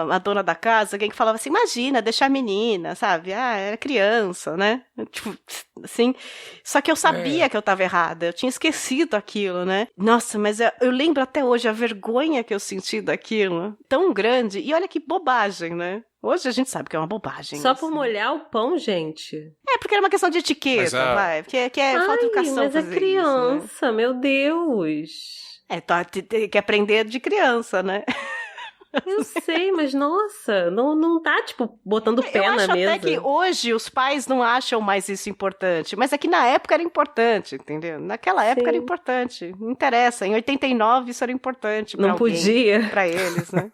a dona da casa, alguém que falava assim, imagina, deixar a menina, sabe? Ah, era criança, né? Tipo, assim. Só que eu sabia que eu tava errada. Eu tinha esquecido aquilo, né? Nossa, mas eu lembro até hoje a vergonha que eu senti daquilo. Tão grande. E olha que bobagem, né? Hoje a gente sabe que é uma bobagem. Só por molhar o pão, gente? É, porque era uma questão de etiqueta, vai. Porque é falta de educação mas fazer é criança, isso, né? Meu Deus. Tem que aprender de criança, né? Eu sei, mas nossa, não tá, tipo, botando pé na mesa. Eu acho até que hoje os pais não acham mais isso importante, mas é que na época era importante, entendeu? Naquela época era importante, não interessa, em 89 isso era importante pra não alguém, podia. Pra eles, né?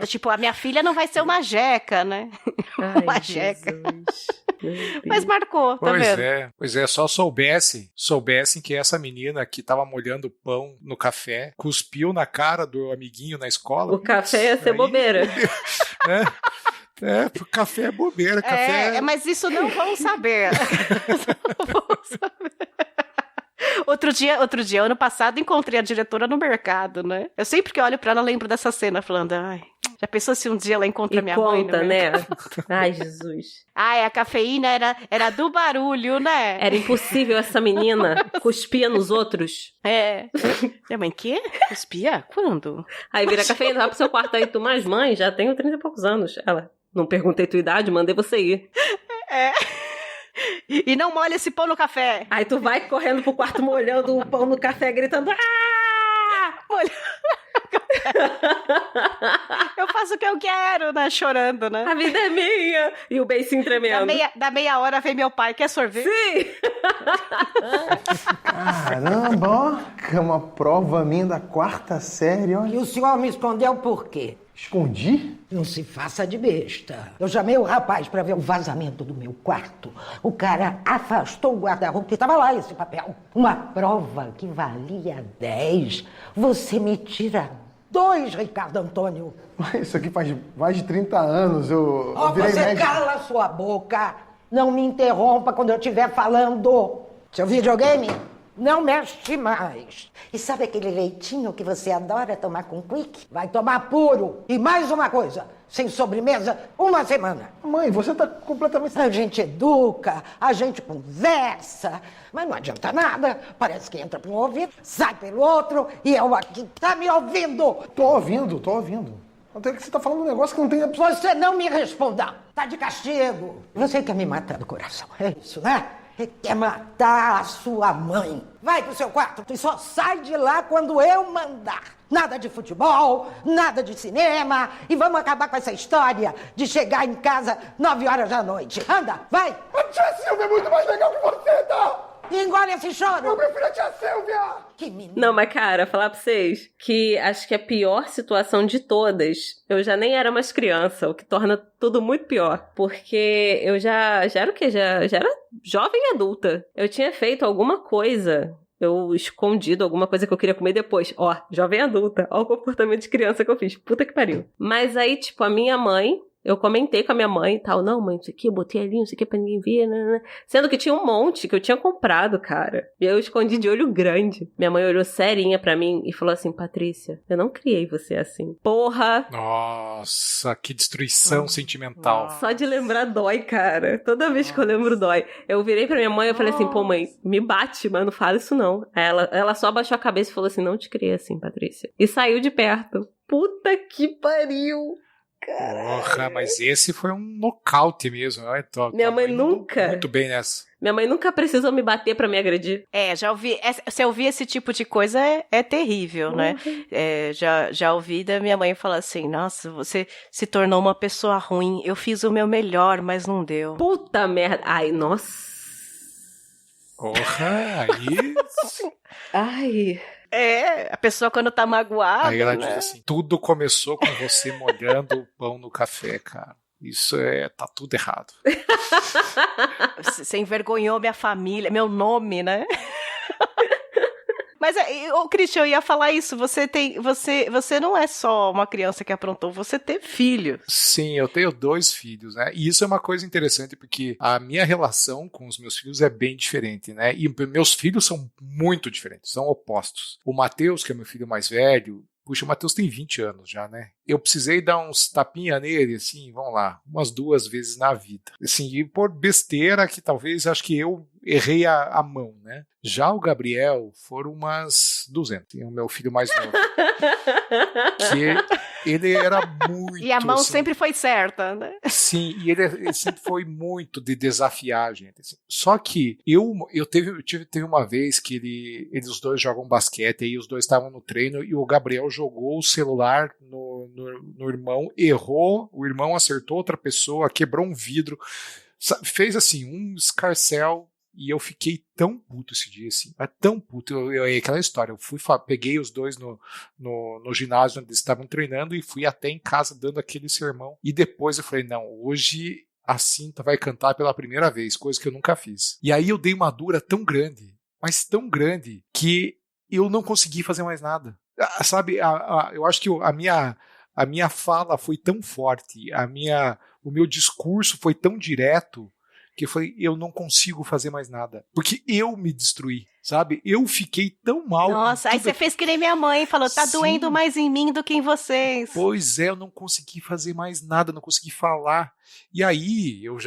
Tipo, a minha filha não vai ser uma jeca, né? Ai, uma jeca. Mas marcou, tá vendo? Pois é, só soubessem que essa menina que tava molhando o pão no café, cuspiu na cara do amiguinho na escola. O café ia ser bobeira. O café é bobeira. Café... mas isso não vão saber. Não vão saber. Outro dia, ano passado, encontrei a diretora no mercado, né? Eu sempre que olho pra ela, lembro dessa cena, falando, ai, já pensou se um dia ela encontra minha mãe? Conta, né? Ai, Jesus. Ai, a cafeína era do barulho, né? Era impossível essa menina cuspia nos outros. É. Minha mãe, quê? Cuspia? Quando? Aí vira a cafeína, vai pro seu quarto aí, tu mais mãe, já tenho 30 e poucos anos. Ela, não perguntei tua idade, mandei você ir. E não molha esse pão no café. Aí tu vai correndo pro quarto molhando o pão no café, gritando, molha. Eu faço o que eu quero, né? Chorando, né? A vida é minha. E o beicinho tremendo. Da meia hora vem meu pai, quer sorvete? Sim! Caramba, ó. Uma prova minha da 4ª série, olha. E o senhor me escondeu por quê? Escondi? Não se faça de besta. Eu chamei o rapaz pra ver o vazamento do meu quarto. O cara afastou o guarda-roupa que estava lá, esse papel. Uma prova que valia 10. Você me tira 2, Ricardo Antônio. Isso aqui faz mais de 30 anos. Eu virei você médico. Cala sua boca. Não me interrompa quando eu estiver falando. Seu videogame? Não mexe mais. E sabe aquele leitinho que você adora tomar com quick? Vai tomar puro. E mais uma coisa, sem sobremesa, 1 semana. Mãe, você tá completamente... A gente educa, a gente conversa, mas não adianta nada. Parece que entra por um ouvido, sai pelo outro, e eu aqui, tá me ouvindo? Tô ouvindo. Até que você tá falando um negócio que não tem... Você não me responda, tá de castigo. Você quer me matar do coração, é isso, né? Você quer matar a sua mãe. Vai pro seu quarto e só sai de lá quando eu mandar. Nada de futebol, nada de cinema. E vamos acabar com essa história de chegar em casa 9 horas da noite. Anda, vai. A tia Silvia é muito mais legal que você, tá? Engole esse choro. Eu prefiro a tia Silvia. Que menino. Não, mas cara, falar pra vocês que acho que a pior situação de todas, eu já nem era mais criança, o que torna tudo muito pior. Porque eu já era o quê? Já era jovem adulta. Eu tinha feito alguma coisa... Eu escondido alguma coisa que eu queria comer depois. Ó, jovem adulta. Ó o comportamento de criança que eu fiz. Puta que pariu. Mas aí, tipo, a minha mãe... Eu comentei com a minha mãe e tal. Não, mãe, isso aqui eu botei ali, isso aqui é pra ninguém ver. Né. Sendo que tinha um monte que eu tinha comprado, cara. E eu escondi de olho grande. Minha mãe olhou serinha pra mim e falou assim, Patrícia, eu não criei você assim. Porra! Nossa, que destruição sentimental. Só de lembrar dói, cara. Toda vez que eu lembro dói. Eu virei pra minha mãe e falei assim, pô, mãe, me bate, mas não fala isso não. Aí ela só abaixou a cabeça e falou assim, não te criei assim, Patrícia. E saiu de perto. Puta que pariu! Porra, mas esse foi um nocaute mesmo. Minha mãe nunca... Muito bem nessa. Minha mãe nunca precisou me bater pra me agredir. Já ouvi... Se ouvir esse tipo de coisa é terrível, né? Já ouvi da minha mãe falar assim, nossa, você se tornou uma pessoa ruim. Eu fiz o meu melhor, mas não deu. Puta merda. Ai, nossa. Porra, aí... Ai... A pessoa quando tá magoada, aí ela né? diz assim, tudo começou com você molhando o pão no café, cara. Isso tá tudo errado. Você envergonhou minha família, meu nome, né? Mas, Christian, eu ia falar isso, você não é só uma criança que aprontou, você tem filho. Sim, eu tenho 2 filhos, né? E isso é uma coisa interessante, porque a minha relação com os meus filhos é bem diferente, né? E meus filhos são muito diferentes, são opostos. O Matheus, que é meu filho mais velho, puxa, o Matheus tem 20 anos já, né? Eu precisei dar uns tapinha nele, assim, vamos lá, umas 2 vezes na vida. Assim, e por besteira que talvez, acho que eu errei a mão, né? Já o Gabriel foram umas 200. Tem o meu filho mais novo. Que ele era muito... E a mão assim, sempre foi certa, né? Sim, e ele sempre foi muito de desafiar a gente. Assim. Só que eu teve uma vez que eles os dois jogam basquete, aí os dois estavam no treino e o Gabriel jogou o celular no irmão, errou, o irmão acertou outra pessoa, quebrou um vidro, fez assim, um escarcéu. E eu fiquei tão puto esse dia, assim, mas tão puto, aquela história, eu peguei os dois no ginásio onde eles estavam treinando e fui até em casa dando aquele sermão, e depois eu falei, não, hoje a Cinta vai cantar pela primeira vez, coisa que eu nunca fiz. E aí eu dei uma dura tão grande, mas tão grande, que eu não consegui fazer mais nada. Sabe, eu acho que a minha fala foi tão forte, o meu discurso foi tão direto, que eu falei, eu não consigo fazer mais nada. Porque eu me destruí, sabe? Eu fiquei tão mal. Nossa, aí você fez que nem minha mãe, falou, tá Sim. doendo mais em mim do que em vocês. Pois é, eu não consegui fazer mais nada, não consegui falar. E aí, eu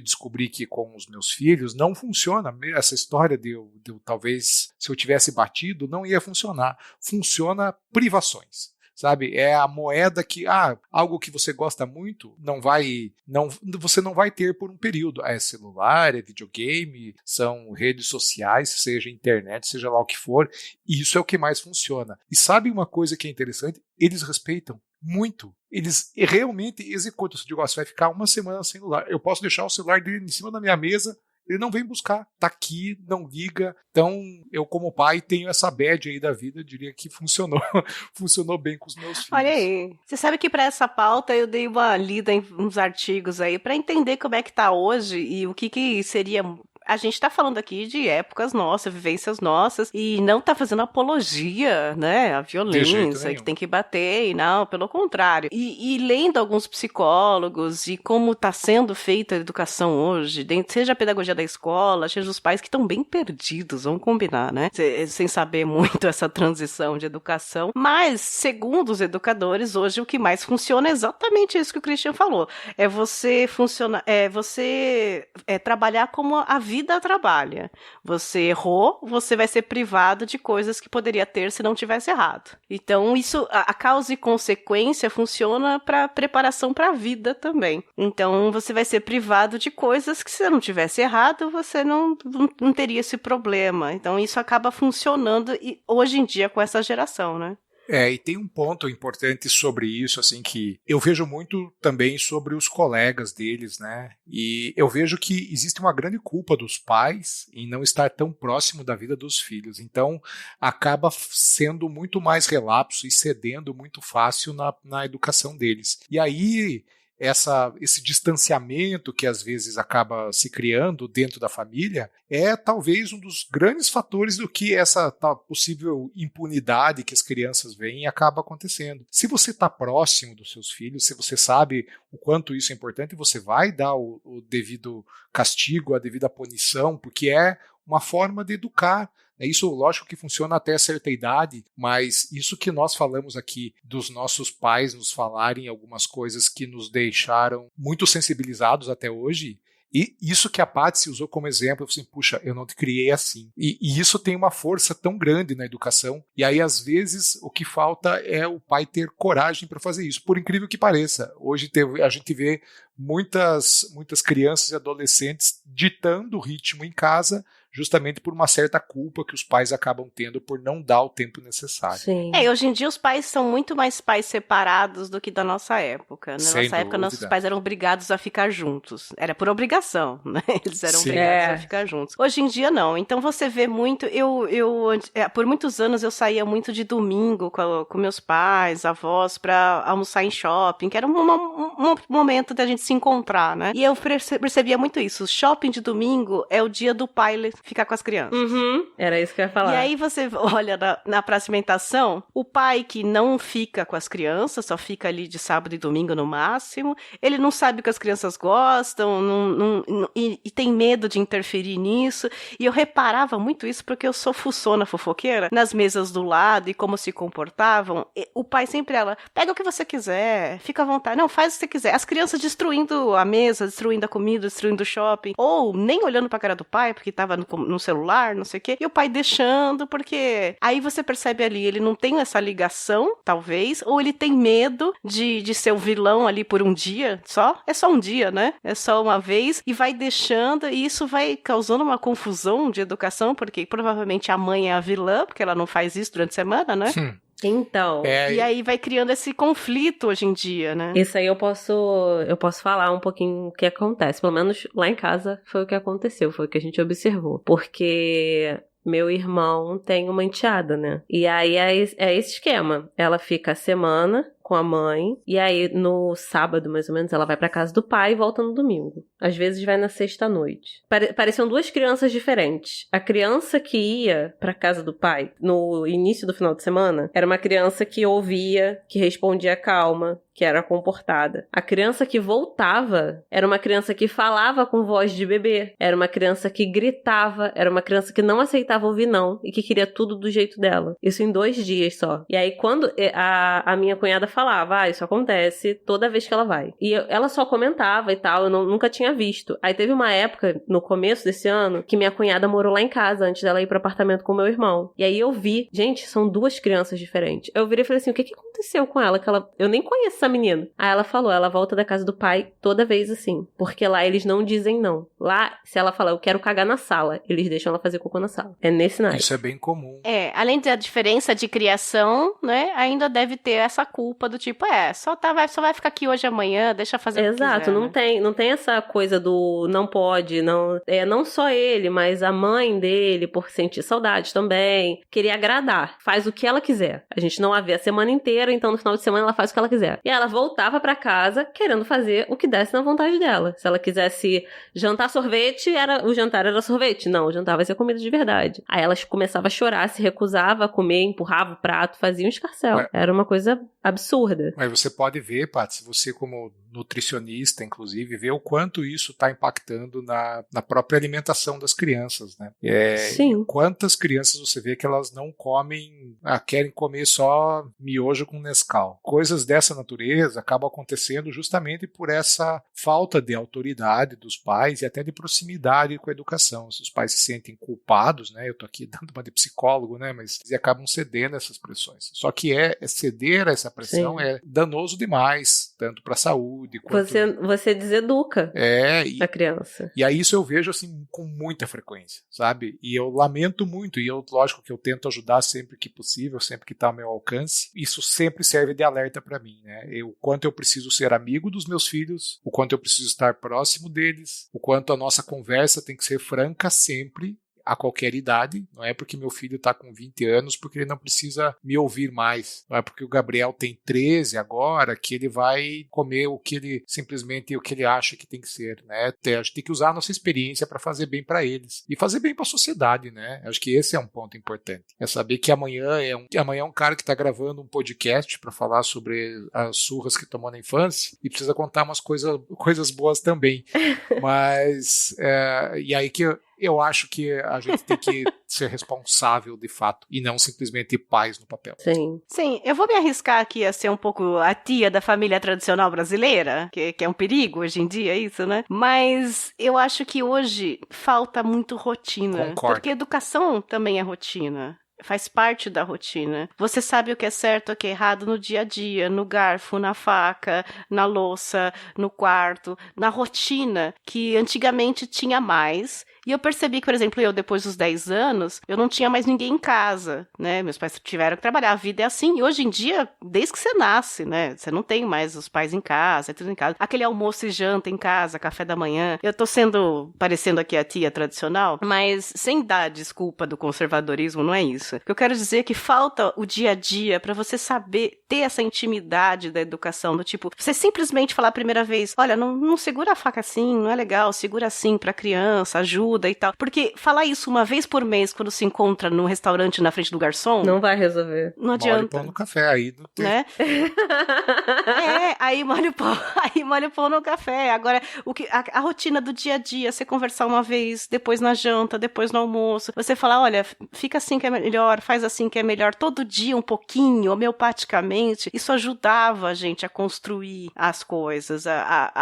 descobri que com os meus filhos não funciona. Essa história de eu talvez, se eu tivesse batido, não ia funcionar. Funciona privações. Sabe, é a moeda que, algo que você gosta muito, você não vai ter por um período. É celular, é videogame, são redes sociais, seja internet, seja lá o que for, e isso é o que mais funciona. E sabe uma coisa que é interessante? Eles respeitam muito. Eles realmente executam. Se eu digo, você vai ficar 1 semana sem celular, eu posso deixar o celular dele em cima da minha mesa, ele não vem buscar, tá aqui, não liga. Então, eu como pai tenho essa bad aí da vida, eu diria que funcionou bem com os meus filhos. Olha aí, você sabe que para essa pauta eu dei uma lida em uns artigos aí para entender como é que tá hoje e o que seria A gente tá falando aqui de épocas nossas, vivências nossas, e não tá fazendo apologia, né, à violência, que tem que bater, e não, pelo contrário. E lendo alguns psicólogos e como tá sendo feita a educação hoje, seja a pedagogia da escola, seja os pais que estão bem perdidos, vamos combinar, né, sem saber muito essa transição de educação, mas, segundo os educadores, hoje o que mais funciona é exatamente isso que o Christian falou, é você trabalhar como a vida trabalha. Você errou, você vai ser privado de coisas que poderia ter se não tivesse errado. Então, isso, a causa e consequência funciona para preparação para a vida também. Então, você vai ser privado de coisas que, se não tivesse errado, você não teria esse problema. Então, isso acaba funcionando hoje em dia com essa geração, né? E tem um ponto importante sobre isso, assim, que eu vejo muito também sobre os colegas deles, né? E eu vejo que existe uma grande culpa dos pais em não estar tão próximo da vida dos filhos. Então, acaba sendo muito mais relapso e cedendo muito fácil na educação deles. E aí, esse distanciamento que às vezes acaba se criando dentro da família é talvez um dos grandes fatores do que essa possível impunidade que as crianças veem acaba acontecendo. Se você está próximo dos seus filhos, se você sabe o quanto isso é importante, você vai dar o devido castigo, a devida punição, porque é uma forma de educar. Isso, lógico que funciona até certa idade, mas isso que nós falamos aqui dos nossos pais nos falarem algumas coisas que nos deixaram muito sensibilizados até hoje, e isso que a Patsy usou como exemplo, eu falei assim, puxa, eu não te criei assim. E isso tem uma força tão grande na educação, e aí às vezes o que falta é o pai ter coragem para fazer isso, por incrível que pareça. Hoje a gente vê muitas crianças e adolescentes ditando o ritmo em casa, justamente por uma certa culpa que os pais acabam tendo por não dar o tempo necessário. Sim. Hoje em dia os pais são muito mais pais separados do que da nossa época. Na nossa época, nossos pais eram obrigados a ficar juntos. Era por obrigação, né? Eles eram obrigados a ficar juntos. Hoje em dia, não. Então, você vê muito... por muitos anos, eu saía muito de domingo com meus pais, avós, pra almoçar em shopping, que era um momento da gente se encontrar, né? E eu percebia muito isso. O shopping de domingo é o dia do pai ficar com as crianças. Era isso que eu ia falar. E aí você olha na praça-alimentação, o pai que não fica com as crianças, só fica ali de sábado e domingo no máximo, ele não sabe o que as crianças gostam, e tem medo de interferir nisso, e eu reparava muito isso porque eu sou fuçona fofoqueira, nas mesas do lado e como se comportavam, o pai sempre pega o que você quiser, fica à vontade, não, faz o que você quiser, as crianças destruindo a mesa, destruindo a comida, destruindo o shopping, ou nem olhando pra cara do pai, porque tava no celular, não sei o quê, e o pai deixando, porque aí você percebe ali, ele não tem essa ligação, talvez, ou ele tem medo de ser o vilão ali por um dia só, é só um dia, né? É só uma vez, e vai deixando, e isso vai causando uma confusão de educação, porque provavelmente a mãe é a vilã, porque ela não faz isso durante a semana, né? Então... E aí vai criando esse conflito hoje em dia, né? Isso aí eu posso falar um pouquinho o que acontece. Pelo menos lá em casa foi o que aconteceu, foi o que a gente observou. Porque meu irmão tem uma enteada, né? E aí é esse esquema. Ela fica a semana com a mãe, e aí no sábado, mais ou menos, ela vai pra casa do pai e volta no domingo. Às vezes vai na sexta-noite. Pareciam duas crianças diferentes. A criança que ia pra casa do pai no início do final de semana era uma criança que ouvia, que respondia calma, que era comportada. A criança que voltava era uma criança que falava com voz de bebê, era uma criança que gritava, era uma criança que não aceitava ouvir não, e que queria tudo do jeito dela. Isso em 2 dias só. E aí quando a minha cunhada falava, isso acontece toda vez que ela vai. E ela só comentava e tal, eu nunca tinha visto. Aí teve uma época, no começo desse ano, que minha cunhada morou lá em casa, antes dela ir pro apartamento com meu irmão. E aí eu vi, gente, são 2 crianças diferentes. Eu virei e falei assim, o que aconteceu com ela? Eu nem conheço essa menina. Aí ela falou, ela volta da casa do pai toda vez assim, porque lá eles não dizem não. Lá, se ela falar, eu quero cagar na sala, eles deixam ela fazer cocô na sala. É nesse naipe. Isso é bem comum. Além da diferença de criação, né, ainda deve ter essa culpa desculpa do tipo, só vai ficar aqui hoje e amanhã, deixa fazer o que quiser. Exato, não tem essa coisa do não pode, não só ele, mas a mãe dele, por sentir saudade também, queria agradar, faz o que ela quiser. A gente não a vê a semana inteira, então no final de semana ela faz o que ela quiser. E ela voltava pra casa querendo fazer o que desse na vontade dela. Se ela quisesse jantar sorvete, o jantar era sorvete. Não, o jantar vai ser comida de verdade. Aí ela começava a chorar, se recusava a comer, empurrava o prato, fazia um escarcéu. Era uma coisa absurda. Mas você pode ver, Paty, se você como nutricionista, inclusive, vê o quanto isso está impactando na própria alimentação das crianças, né? Sim. Quantas crianças você vê que elas não comem, querem comer só miojo com Nescau. Coisas dessa natureza acabam acontecendo justamente por essa falta de autoridade dos pais e até de proximidade com a educação. Se os pais se sentem culpados, né? Eu tô aqui dando uma de psicólogo, né? Mas eles acabam cedendo a essas pressões. Só que ceder a essa pressão é danoso demais, tanto para a saúde quanto... Você deseduca a criança. E aí isso eu vejo assim com muita frequência, sabe? E eu lamento muito, e lógico que eu tento ajudar sempre que possível, sempre que está ao meu alcance. Isso sempre serve de alerta para mim, né? O quanto eu preciso ser amigo dos meus filhos, o quanto eu preciso estar próximo deles, o quanto a nossa conversa tem que ser franca sempre, a qualquer idade. Não é porque meu filho está com 20 anos porque ele não precisa me ouvir mais. Não é porque o Gabriel tem 13 agora que ele vai comer o que ele acha que tem que ser, né? A gente tem que usar a nossa experiência para fazer bem para eles e fazer bem para a sociedade, né? Acho que esse é um ponto importante. É saber que amanhã é um cara que está gravando um podcast para falar sobre as surras que tomou na infância e precisa contar umas coisas boas também. Mas e aí que eu acho que a gente tem que ser responsável de fato e não simplesmente pais no papel. Sim, eu vou me arriscar aqui a ser um pouco a tia da família tradicional brasileira, que é um perigo hoje em dia isso, né? Mas eu acho que hoje falta muito rotina. Concordo. Porque educação também é rotina. Faz parte da rotina. Você sabe o que é certo e o que é errado no dia a dia, no garfo, na faca, na louça, no quarto, na rotina, que antigamente tinha mais. E eu percebi que, por exemplo, depois dos 10 anos, eu não tinha mais ninguém em casa, né? Meus pais tiveram que trabalhar, a vida é assim. E hoje em dia, desde que você nasce, né? Você não tem mais os pais em casa, é tudo em casa. Aquele almoço e janta em casa, café da manhã. Eu tô parecendo aqui a tia tradicional, mas sem dar desculpa do conservadorismo, não é isso. O que eu quero dizer é que falta o dia a dia pra você saber ter essa intimidade da educação, do tipo, você simplesmente falar a primeira vez, olha, não segura a faca assim, não é legal, segura assim pra criança, ajuda e tal. Porque falar isso uma vez por mês quando se encontra no restaurante na frente do garçom... Não vai resolver. Não adianta. Molha o pão no café, aí não tem... Né? Aí molha o pão no café. Agora, a rotina do dia a dia, você conversar uma vez, depois na janta, depois no almoço, você falar, olha, fica assim que é melhor, faz assim que é melhor, todo dia um pouquinho, homeopaticamente, isso ajudava a gente a construir as coisas,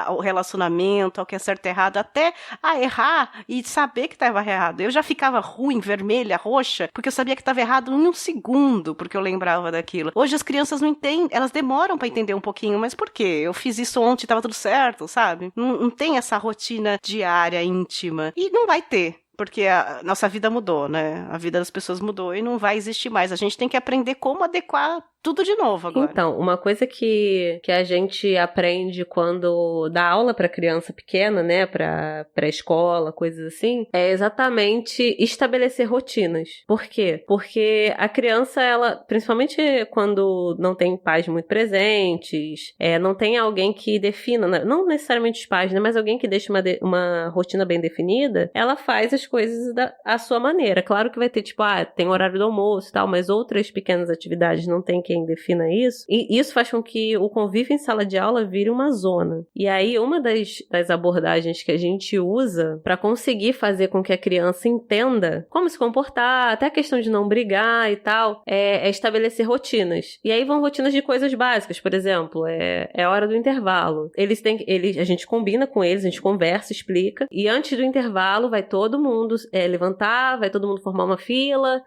o relacionamento, ao que é certo e errado, até a errar e saber que estava errado. Eu já ficava ruim, vermelha, roxa, porque eu sabia que estava errado em um segundo, porque eu lembrava daquilo. Hoje as crianças não entendem, elas demoram para entender um pouquinho, mas por quê? Eu fiz isso ontem e estava tudo certo, sabe? Não tem essa rotina diária, íntima. E não vai ter. Porque a nossa vida mudou, né? A vida das pessoas mudou e não vai existir mais. A gente tem que aprender como adequar tudo de novo agora. Então, uma coisa que a gente aprende quando dá aula para criança pequena, né, para pré-escola, coisas assim, é exatamente estabelecer rotinas. Por quê? Porque a criança, ela, principalmente quando não tem pais muito presentes, não tem alguém que defina, não necessariamente os pais, né, mas alguém que deixe uma rotina bem definida, ela faz as coisas à sua maneira. Claro que vai ter, tipo, tem horário do almoço e tal, mas outras pequenas atividades não tem quem defina isso, e isso faz com que o convívio em sala de aula vire uma zona. E aí, uma das abordagens que a gente usa para conseguir fazer com que a criança entenda como se comportar, até a questão de não brigar e tal, é estabelecer rotinas. E aí vão rotinas de coisas básicas, por exemplo, é a hora do intervalo. A gente combina com eles, a gente conversa, explica, e antes do intervalo vai todo mundo levantar, vai todo mundo formar uma fila,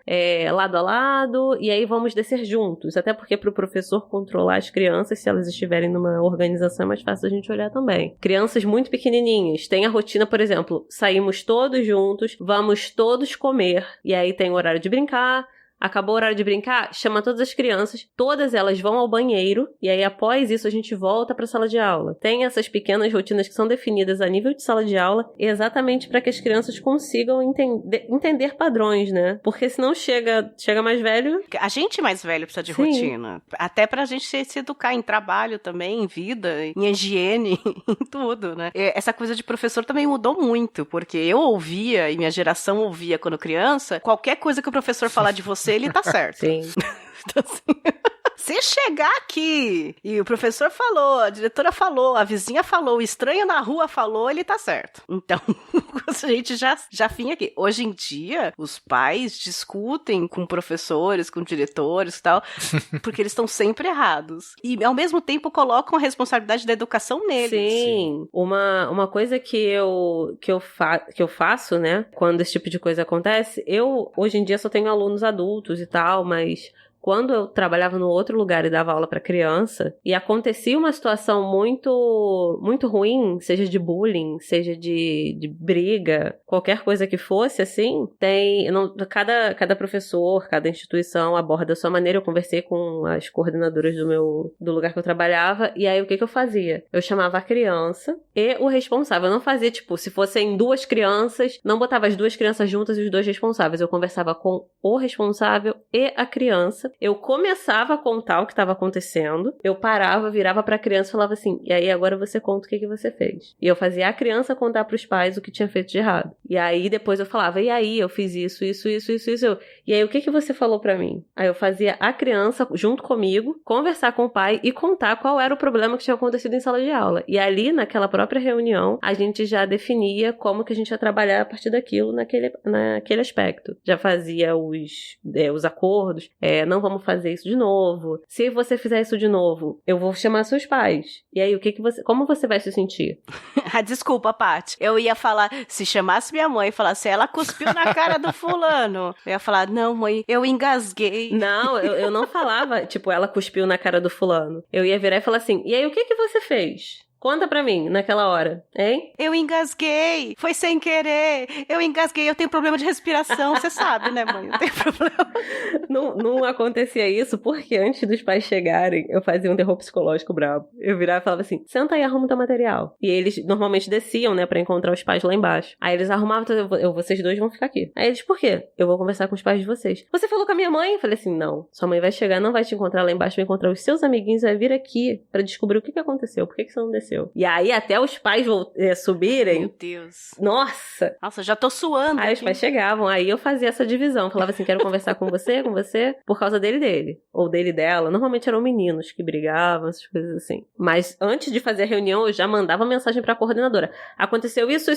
lado a lado, e aí vamos descer juntos, até porque para o professor controlar as crianças, se elas estiverem numa organização, é mais fácil a gente olhar também. Crianças muito pequenininhas, tem a rotina, por exemplo, saímos todos juntos, vamos todos comer, e aí tem o horário de brincar, Acabou o horário de brincar, chama todas as crianças, todas elas vão ao banheiro, e aí após isso a gente volta pra sala de aula. Tem essas pequenas rotinas que são definidas a nível de sala de aula, exatamente para que as crianças consigam entender padrões, né? Porque senão chega mais velho... A gente mais velho precisa de rotina. Até pra gente se educar em trabalho também, em vida, em higiene, em tudo, né? Essa coisa de professor também mudou muito, porque eu ouvia, e minha geração ouvia quando criança, qualquer coisa que o professor falar de você, ele tá certo. Sim. Então, assim... Se chegar aqui e o professor falou, a diretora falou, a vizinha falou, o estranho na rua falou, ele tá certo. Então, a gente já finha aqui. Hoje em dia, os pais discutem com professores, com diretores e tal, porque eles estão sempre errados. E, ao mesmo tempo, colocam a responsabilidade da educação neles. Sim. Uma coisa que eu faço, né, quando esse tipo de coisa acontece, eu, hoje em dia, só tenho alunos adultos e tal, mas... Quando eu trabalhava no outro lugar e dava aula para criança, e acontecia uma situação muito, muito ruim, seja de bullying, seja de briga, qualquer coisa que fosse, assim, cada professor, cada instituição aborda a sua maneira. Eu conversei com as coordenadoras do lugar que eu trabalhava, e aí o que eu fazia? Eu chamava a criança e o responsável. Eu não fazia, tipo, se fossem duas crianças, não botava as duas crianças juntas e os dois responsáveis. Eu conversava com o responsável e a criança. Eu começava a contar o que estava acontecendo, eu parava, virava pra criança e falava assim, e aí agora você conta o que você fez. E eu fazia a criança contar pros pais o que tinha feito de errado. E aí depois eu falava, e aí eu fiz isso. E aí o que você falou pra mim? Aí eu fazia a criança, junto comigo, conversar com o pai e contar qual era o problema que tinha acontecido em sala de aula. E ali, naquela própria reunião, a gente já definia como que a gente ia trabalhar a partir daquilo naquele aspecto. Já fazia os acordos, não vamos fazer isso de novo. Se você fizer isso de novo, eu vou chamar seus pais. E aí, como você vai se sentir? Desculpa, Paty. Eu ia falar, se chamasse minha mãe e falasse, ela cuspiu na cara do fulano. Eu ia falar, não, mãe, eu engasguei. Não, eu não falava, tipo, ela cuspiu na cara do fulano. Eu ia virar e falar assim, e aí, o que você fez? Conta pra mim, naquela hora, hein? Eu engasguei, foi sem querer, eu engasguei, eu tenho problema de respiração, você sabe, né, mãe? Eu tenho problema. Não acontecia isso, porque antes dos pais chegarem, eu fazia um terror psicológico brabo. Eu virava e falava assim, senta aí, arruma teu material. E eles normalmente desciam, né, pra encontrar os pais lá embaixo. Aí eles arrumavam, vocês dois vão ficar aqui. Aí eles, por quê? Eu vou conversar com os pais de vocês. Você falou com a minha mãe? Eu falei assim, não, sua mãe vai chegar, não vai te encontrar lá embaixo, vai encontrar os seus amiguinhos, vai vir aqui pra descobrir o que aconteceu, por que você não desceu. E aí, até os pais subirem... Meu Deus. Nossa, já tô suando. Aí os pais chegavam, aí eu fazia essa divisão. Falava assim, quero conversar com você, por causa dele. Ou dele e dela. Normalmente eram meninos que brigavam, essas coisas assim. Mas antes de fazer a reunião, eu já mandava mensagem pra coordenadora. Aconteceu isso,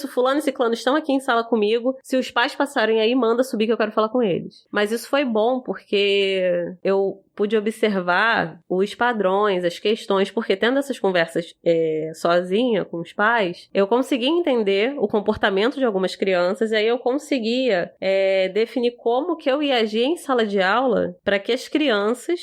fulano e ciclano estão aqui em sala comigo. Se os pais passarem aí, manda subir que eu quero falar com eles. Mas isso foi bom, porque eu pude observar os padrões, as questões, porque tendo essas conversas sozinha com os pais, eu conseguia entender o comportamento de algumas crianças, e aí eu conseguia definir como que eu ia agir em sala de aula para que as crianças,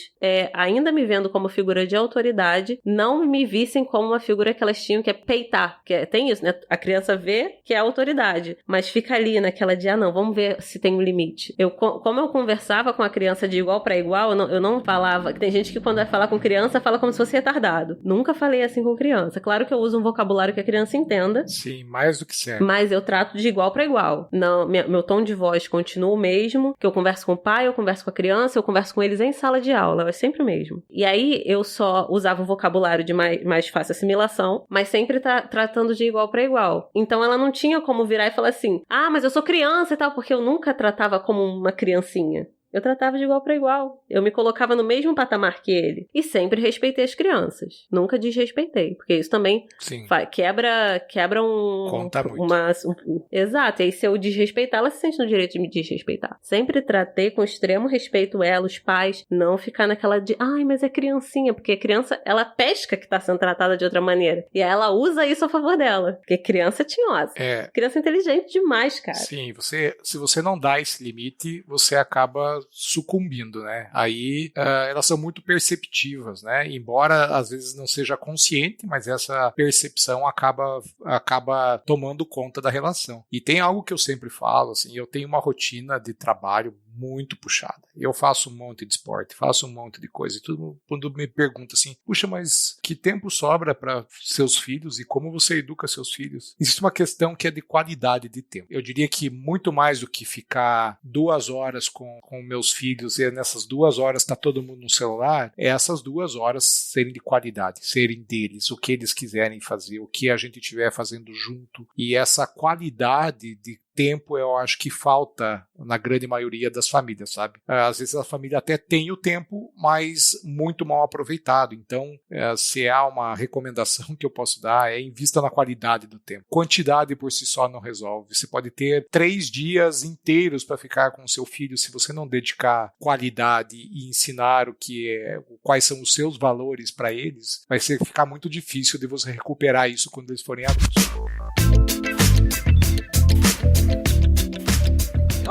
ainda me vendo como figura de autoridade, não me vissem como uma figura que elas tinham que peitar, tem isso, né? A criança vê que é autoridade, mas fica ali naquela de, não, vamos ver se tem um limite. Como eu conversava com a criança de igual para igual, eu não falava, tem gente que quando vai falar com criança, fala como se fosse retardado. Nunca falei assim com criança. Claro que eu uso um vocabulário que a criança entenda. Sim, mais do que certo. Mas eu trato de igual para igual. Não, meu tom de voz continua o mesmo, que eu converso com o pai, eu converso com a criança, eu converso com eles em sala de aula, é sempre o mesmo. E aí eu só usava um vocabulário de mais fácil assimilação, mas sempre tratando de igual para igual. Então ela não tinha como virar e falar assim, mas eu sou criança e tal, porque eu nunca tratava como uma criancinha. Eu tratava de igual para igual. Eu me colocava no mesmo patamar que ele. E sempre respeitei as crianças. Nunca desrespeitei. Porque isso também quebra um... Conta muito. Exato. E aí se eu desrespeitar, ela se sente no direito de me desrespeitar. Sempre tratei com extremo respeito ela, os pais. Não ficar naquela de... mas é criancinha. Porque a criança, ela pesca que tá sendo tratada de outra maneira. E aí ela usa isso a favor dela. Porque criança é tinhosa. Criança é inteligente demais, cara. Sim. Se você não dá esse limite, você acaba sucumbindo, né? Aí elas são muito perceptivas, né? Embora às vezes não seja consciente, mas essa percepção acaba tomando conta da relação. E tem algo que eu sempre falo, assim, eu tenho uma rotina de trabalho muito puxada. Eu faço um monte de esporte, faço um monte de coisa, e todo mundo me pergunta assim, puxa, mas que tempo sobra para seus filhos e como você educa seus filhos? Existe uma questão que é de qualidade de tempo. Eu diria que muito mais do que ficar 2 horas com meus filhos e nessas 2 horas tá todo mundo no celular, é essas 2 horas serem de qualidade, serem deles, o que eles quiserem fazer, o que a gente estiver fazendo junto, e essa qualidade de tempo eu acho que falta na grande maioria das famílias, sabe? Às vezes a família até tem o tempo, mas muito mal aproveitado. Então, se há uma recomendação que eu posso dar, é invista na qualidade do tempo. Quantidade por si só não resolve. Você pode ter 3 dias inteiros para ficar com o seu filho, se você não dedicar qualidade e ensinar quais são os seus valores para eles, vai ficar muito difícil de você recuperar isso quando eles forem adultos.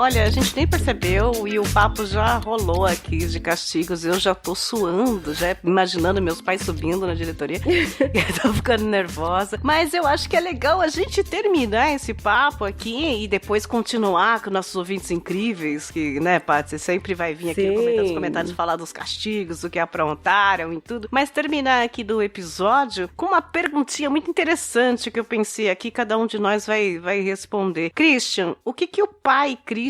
Olha, a gente nem percebeu e o papo já rolou aqui de castigos. Eu já tô suando, já imaginando meus pais subindo na diretoria. Eu tô ficando nervosa. Mas eu acho que é legal a gente terminar esse papo aqui e depois continuar com nossos ouvintes incríveis. Que, né, Paty, você sempre vai vir aqui nos comentários falar dos castigos, do que aprontaram e tudo. Mas terminar aqui do episódio com uma perguntinha muito interessante que eu pensei aqui. Cada um de nós vai responder. Christian, o que o pai Christian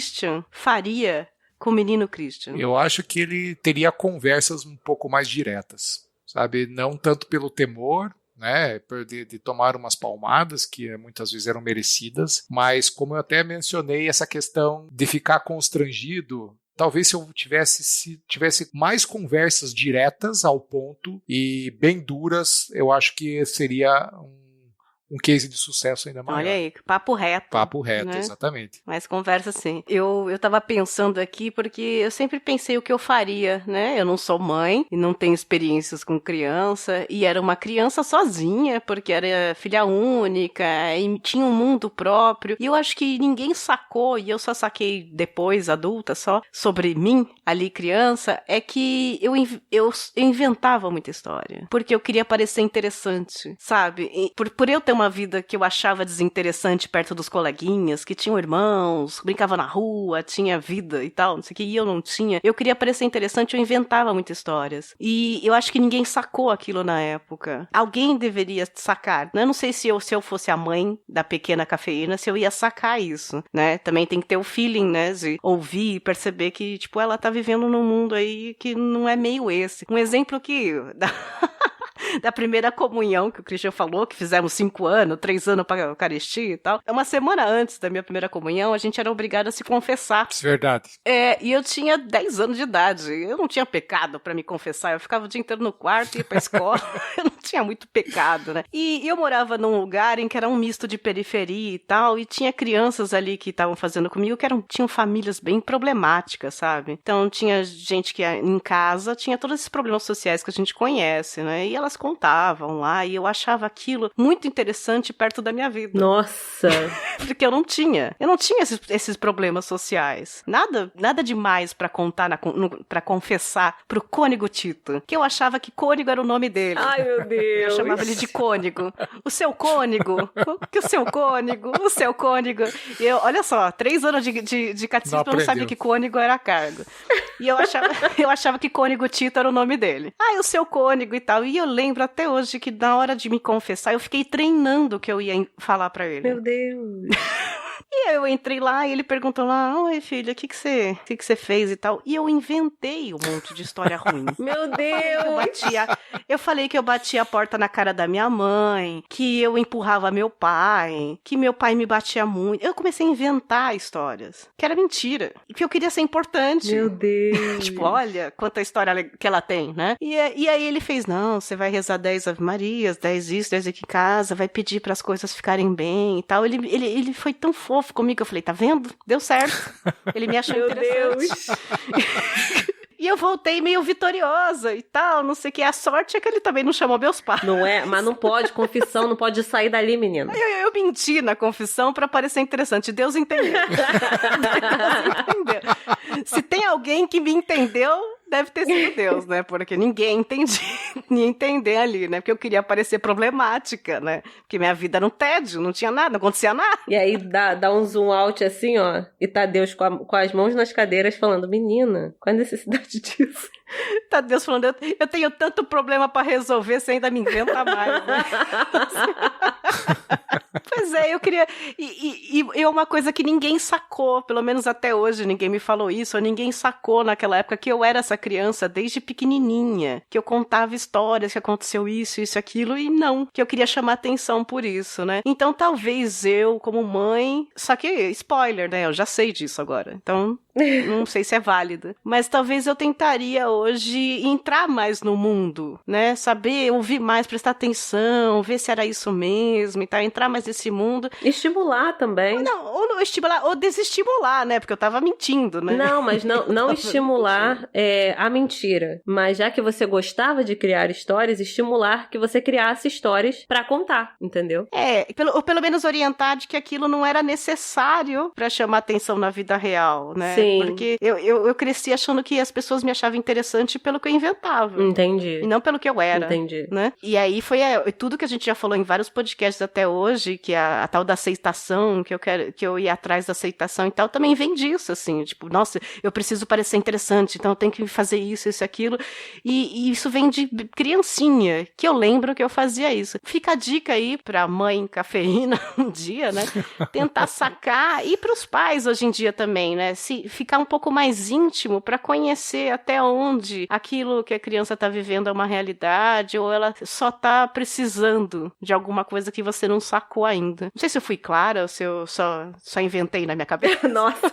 faria com o menino Christian? Eu acho que ele teria conversas um pouco mais diretas, sabe? Não tanto pelo temor, né, de tomar umas palmadas que muitas vezes eram merecidas, mas como eu até mencionei, essa questão de ficar constrangido. Talvez se eu tivesse mais conversas diretas ao ponto e bem duras, eu acho que seria um case de sucesso ainda maior. Olha aí, papo reto. Papo reto, né? Exatamente. Mas conversa sim. Eu tava pensando aqui porque eu sempre pensei o que eu faria, né? Eu não sou mãe e não tenho experiências com criança e era uma criança sozinha porque era filha única e tinha um mundo próprio e eu acho que ninguém sacou e eu só saquei depois, adulta só, sobre mim, ali criança, é que eu inventava muita história. Porque eu queria parecer interessante, sabe? E por eu ter uma vida que eu achava desinteressante perto dos coleguinhas, que tinham irmãos, brincava na rua, tinha vida e tal, não sei o que, e eu não tinha. Eu queria parecer interessante, eu inventava muitas histórias. E eu acho que ninguém sacou aquilo na época. Alguém deveria sacar. Eu não sei se eu fosse a mãe da pequena Cafeína, se eu ia sacar isso, né? Também tem que ter o feeling, né, de ouvir e perceber que, tipo, ela tá vivendo num mundo aí que não é meio esse. Um exemplo que... da primeira comunhão que o Christian falou, que fizemos 5 anos, 3 anos para a Eucaristia e tal. Uma semana antes da minha primeira comunhão, a gente era obrigado a se confessar. Isso é verdade. E eu tinha 10 anos de idade. Eu não tinha pecado para me confessar. Eu ficava o dia inteiro no quarto e ia pra escola. Eu não tinha muito pecado, né? E eu morava num lugar em que era um misto de periferia e tal, e tinha crianças ali que estavam fazendo comigo que tinham famílias bem problemáticas, sabe? Então tinha gente que em casa tinha todos esses problemas sociais que a gente conhece, né? E elas contavam lá, e eu achava aquilo muito interessante perto da minha vida. Nossa! Porque eu não tinha esses problemas sociais. Nada demais pra contar, pra confessar pro Cônigo Tito, que eu achava que Cônigo era o nome dele. Ai, meu Deus! Eu chamava ele de Cônigo. O seu Cônigo? O seu Cônigo? O seu Cônigo? E eu, olha só, 3 anos de catecismo, eu não sabia que Cônigo era cargo. E eu achava que Cônigo Tito era o nome dele. O seu Cônigo e tal. E eu lembro até hoje que na hora de me confessar, eu fiquei treinando o que eu ia falar pra ele. Meu Deus! E eu entrei lá e ele perguntou lá, oi filha, o que você fez e tal? E eu inventei um monte de história ruim. Meu Deus! Eu falei que eu batia a porta na cara da minha mãe, que eu empurrava meu pai, que meu pai me batia muito. Eu comecei a inventar histórias, que era mentira, e que eu queria ser importante. Meu Deus! Tipo, olha quanta história que ela tem, né? E aí ele fez, não, você vai rezar 10 Ave Marias, 10 isso, 10 aqui em casa, vai pedir para as coisas ficarem bem e tal. Ele foi tão fofo comigo, eu falei, tá vendo? Deu certo. Ele me achou interessante. E eu voltei meio vitoriosa e tal, não sei o que. A sorte é que ele também não chamou meus pais. Não é? Mas não pode, confissão, não pode sair dali, menina. Eu menti na confissão pra parecer interessante. Deus entendeu. Deus entendeu. Se tem alguém que me entendeu, deve ter sido Deus, né? Porque ninguém ia entender ali, né? Porque eu queria parecer problemática, né? Porque minha vida era um tédio, não tinha nada, não acontecia nada. E aí dá um zoom out assim, ó, e tá Deus com as mãos nas cadeiras falando, menina, qual a necessidade disso? Tá Deus falando, eu tenho tanto problema pra resolver, você ainda me inventa mais, né? Pois é, eu queria... E é uma coisa que ninguém sacou, pelo menos até hoje, ninguém me falou isso, ou ninguém sacou naquela época que eu era essa criança desde pequenininha, que eu contava histórias, que aconteceu isso, aquilo, e não, que eu queria chamar atenção por isso, né? Então, talvez eu, como mãe... Só que, spoiler, né? Eu já sei disso agora. Então... Não sei se é válido. Mas talvez eu tentaria hoje entrar mais no mundo, né? Saber, ouvir mais, prestar atenção, ver se era isso mesmo e tal, entrar mais nesse mundo. Estimular também. Ou não estimular, ou desestimular, né? Porque eu tava mentindo, né? Não, mas não estimular a mentira. Mas já que você gostava de criar histórias, estimular que você criasse histórias pra contar, entendeu? Ou pelo menos orientar de que aquilo não era necessário pra chamar atenção na vida real, né? Sim. Porque eu cresci achando que as pessoas me achavam interessante pelo que eu inventava. Entendi. E não pelo que eu era. Entendi. Né? E aí foi tudo que a gente já falou em vários podcasts até hoje, que a tal da aceitação, que eu ia atrás da aceitação e tal, também vem disso, assim, tipo, nossa, eu preciso parecer interessante, então eu tenho que fazer isso, aquilo. E isso vem de criancinha, que eu lembro que eu fazia isso. Fica a dica aí pra mãe cafeína um dia, né? Tentar sacar, e pros pais hoje em dia também, né? Ficar um pouco mais íntimo para conhecer até onde aquilo que a criança está vivendo é uma realidade ou ela só está precisando de alguma coisa que você não sacou ainda. Não sei se eu fui clara ou se eu só inventei na minha cabeça. Nossa!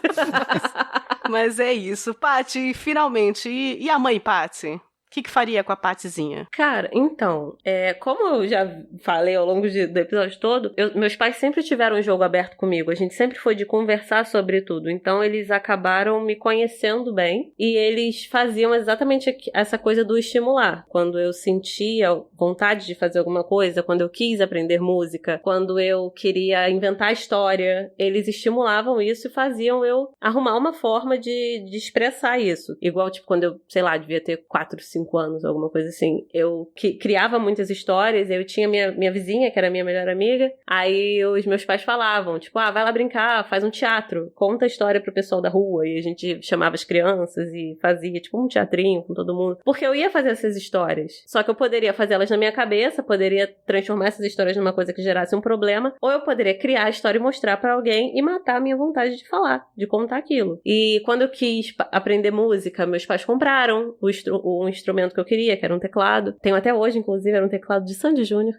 Mas é isso. Paty, finalmente. E a mãe, Paty? O que faria com a Patizinha? Cara, então, como eu já falei ao longo do episódio todo, meus pais sempre tiveram um jogo aberto comigo. A gente sempre foi de conversar sobre tudo. Então, eles acabaram me conhecendo bem e eles faziam exatamente essa coisa do estimular. Quando eu sentia vontade de fazer alguma coisa, quando eu quis aprender música, quando eu queria inventar história, eles estimulavam isso e faziam eu arrumar uma forma de expressar isso. Igual, tipo, quando eu, sei lá, devia ter 4, 5 anos, alguma coisa assim. Eu criava muitas histórias, eu tinha minha vizinha, que era minha melhor amiga, aí os meus pais falavam, tipo, vai lá brincar, faz um teatro, conta a história pro pessoal da rua, e a gente chamava as crianças e fazia, tipo, um teatrinho com todo mundo, porque eu ia fazer essas histórias, só que eu poderia fazer elas na minha cabeça, poderia transformar essas histórias numa coisa que gerasse um problema, ou eu poderia criar a história e mostrar pra alguém e matar a minha vontade de falar, de contar aquilo. E quando eu quis aprender música, meus pais compraram o instrumento que eu queria, que era um teclado. Tenho até hoje, inclusive, era um teclado de Sandy Júnior,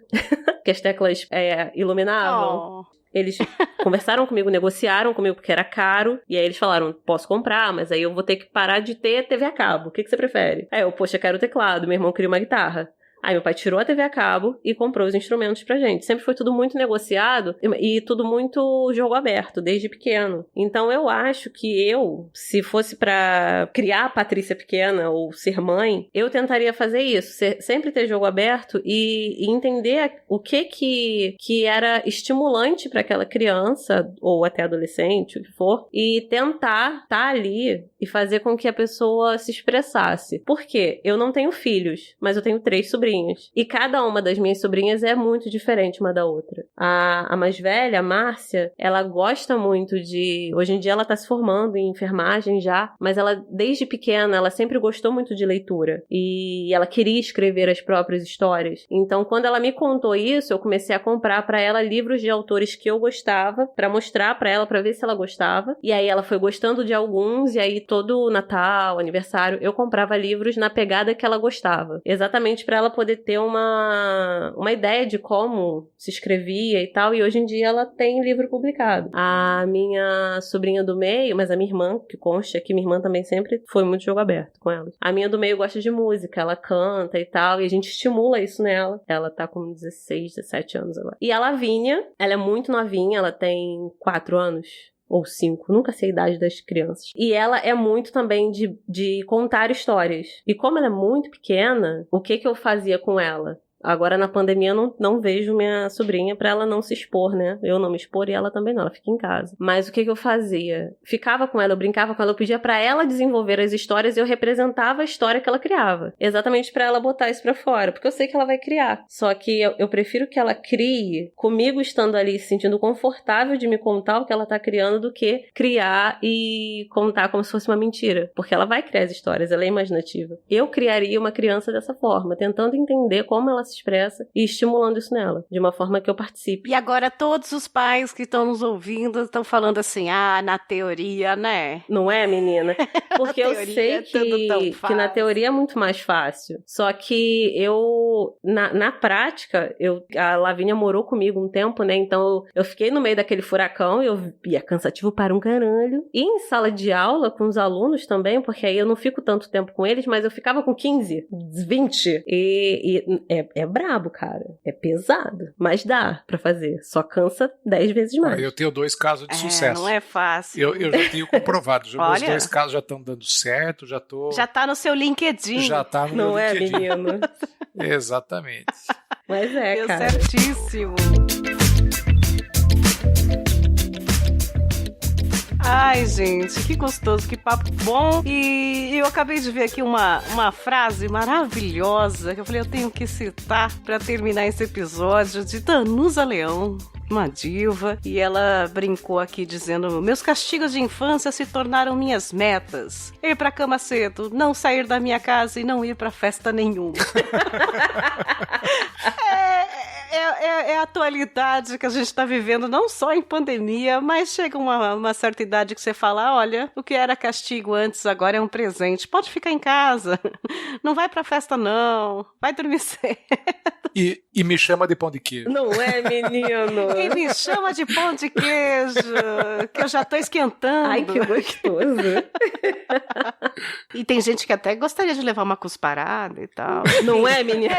que as teclas iluminavam. Eles conversaram comigo, negociaram comigo porque era caro, e aí eles falaram, posso comprar, mas aí eu vou ter que parar de ter TV a cabo. O que você prefere? Aí eu, poxa, quero o teclado, meu irmão queria uma guitarra. Aí meu pai tirou a TV a cabo e comprou os instrumentos pra gente. Sempre foi tudo muito negociado e tudo muito jogo aberto, desde pequeno. Então eu acho que se fosse pra criar a Patrícia pequena ou ser mãe, eu tentaria fazer isso. Sempre ter jogo aberto e entender o que era estimulante pra aquela criança, ou até adolescente, o que for, e tentar estar ali e fazer com que a pessoa se expressasse. Por quê? Eu não tenho filhos, mas eu tenho 3 sobrinhos. E cada uma das minhas sobrinhas é muito diferente uma da outra. A mais velha, a Márcia, ela gosta muito de... Hoje em dia ela tá se formando em enfermagem já, mas ela, desde pequena, ela sempre gostou muito de leitura. E ela queria escrever as próprias histórias. Então, quando ela me contou isso, eu comecei a comprar pra ela livros de autores que eu gostava, pra mostrar pra ela, pra ver se ela gostava. E aí ela foi gostando de alguns, e aí todo Natal, aniversário, eu comprava livros na pegada que ela gostava. Exatamente pra ela poder ter uma ideia de como se escrevia e tal, e hoje em dia ela tem livro publicado. A minha sobrinha do meio, mas a minha irmã, que consta que minha irmã também sempre foi muito jogo aberto com ela. A minha do meio gosta de música, ela canta e tal, e a gente estimula isso nela. Ela tá com 16, 17 anos agora. E a Lavínia, ela é muito novinha, ela tem 4 anos. Ou 5, nunca sei a idade das crianças. E ela é muito também de contar histórias. E como ela é muito pequena, o que eu fazia com ela? Agora, na pandemia, eu não vejo minha sobrinha pra ela não se expor, né? Eu não me expor e ela também não, ela fica em casa. Mas o que eu fazia? Ficava com ela, eu brincava com ela, eu pedia pra ela desenvolver as histórias e eu representava a história que ela criava. Exatamente pra ela botar isso pra fora, porque eu sei que ela vai criar. Só que eu prefiro que ela crie comigo estando ali, se sentindo confortável de me contar o que ela tá criando, do que criar e contar como se fosse uma mentira. Porque ela vai criar as histórias, ela é imaginativa. Eu criaria uma criança dessa forma, tentando entender como ela se expressa e estimulando isso nela, de uma forma que eu participe. E agora todos os pais que estão nos ouvindo estão falando assim, na teoria, né? Não é, menina? Porque eu sei que na teoria é muito mais fácil. Só que na prática, a Lavínia morou comigo um tempo, né? Então eu fiquei no meio daquele furacão e eu ia cansativo para um caralho. E em sala de aula com os alunos também, porque aí eu não fico tanto tempo com eles, mas eu ficava com 15, 20. E é brabo, cara. É pesado. Mas dá pra fazer. Só cansa 10 vezes mais. Eu tenho 2 casos de sucesso. Não é fácil. Eu já tenho comprovado. Os 2 casos já estão dando certo, já tá no seu LinkedIn. Já tá no não meu LinkedIn. Não é, menino? Exatamente. Mas Deu cara. Certíssimo. Ai, gente, que gostoso, que papo bom. E eu acabei de ver aqui uma frase maravilhosa que eu falei, eu tenho que citar pra terminar esse episódio, de Danusa Leão, uma diva, e ela brincou aqui dizendo: meus castigos de infância se tornaram minhas metas. Ir pra cama cedo, não sair da minha casa e não ir pra festa nenhuma. É a atualidade que a gente tá vivendo, não só em pandemia, mas chega uma certa idade que você fala, olha, o que era castigo antes agora é um presente. Pode ficar em casa, não vai pra festa não, vai dormir cedo. E me chama de pão de queijo. Não é, menino? E me chama de pão de queijo, que eu já tô esquentando. Ai, que gostoso. E tem gente que até gostaria de levar uma cusparada e tal. Não é, menino?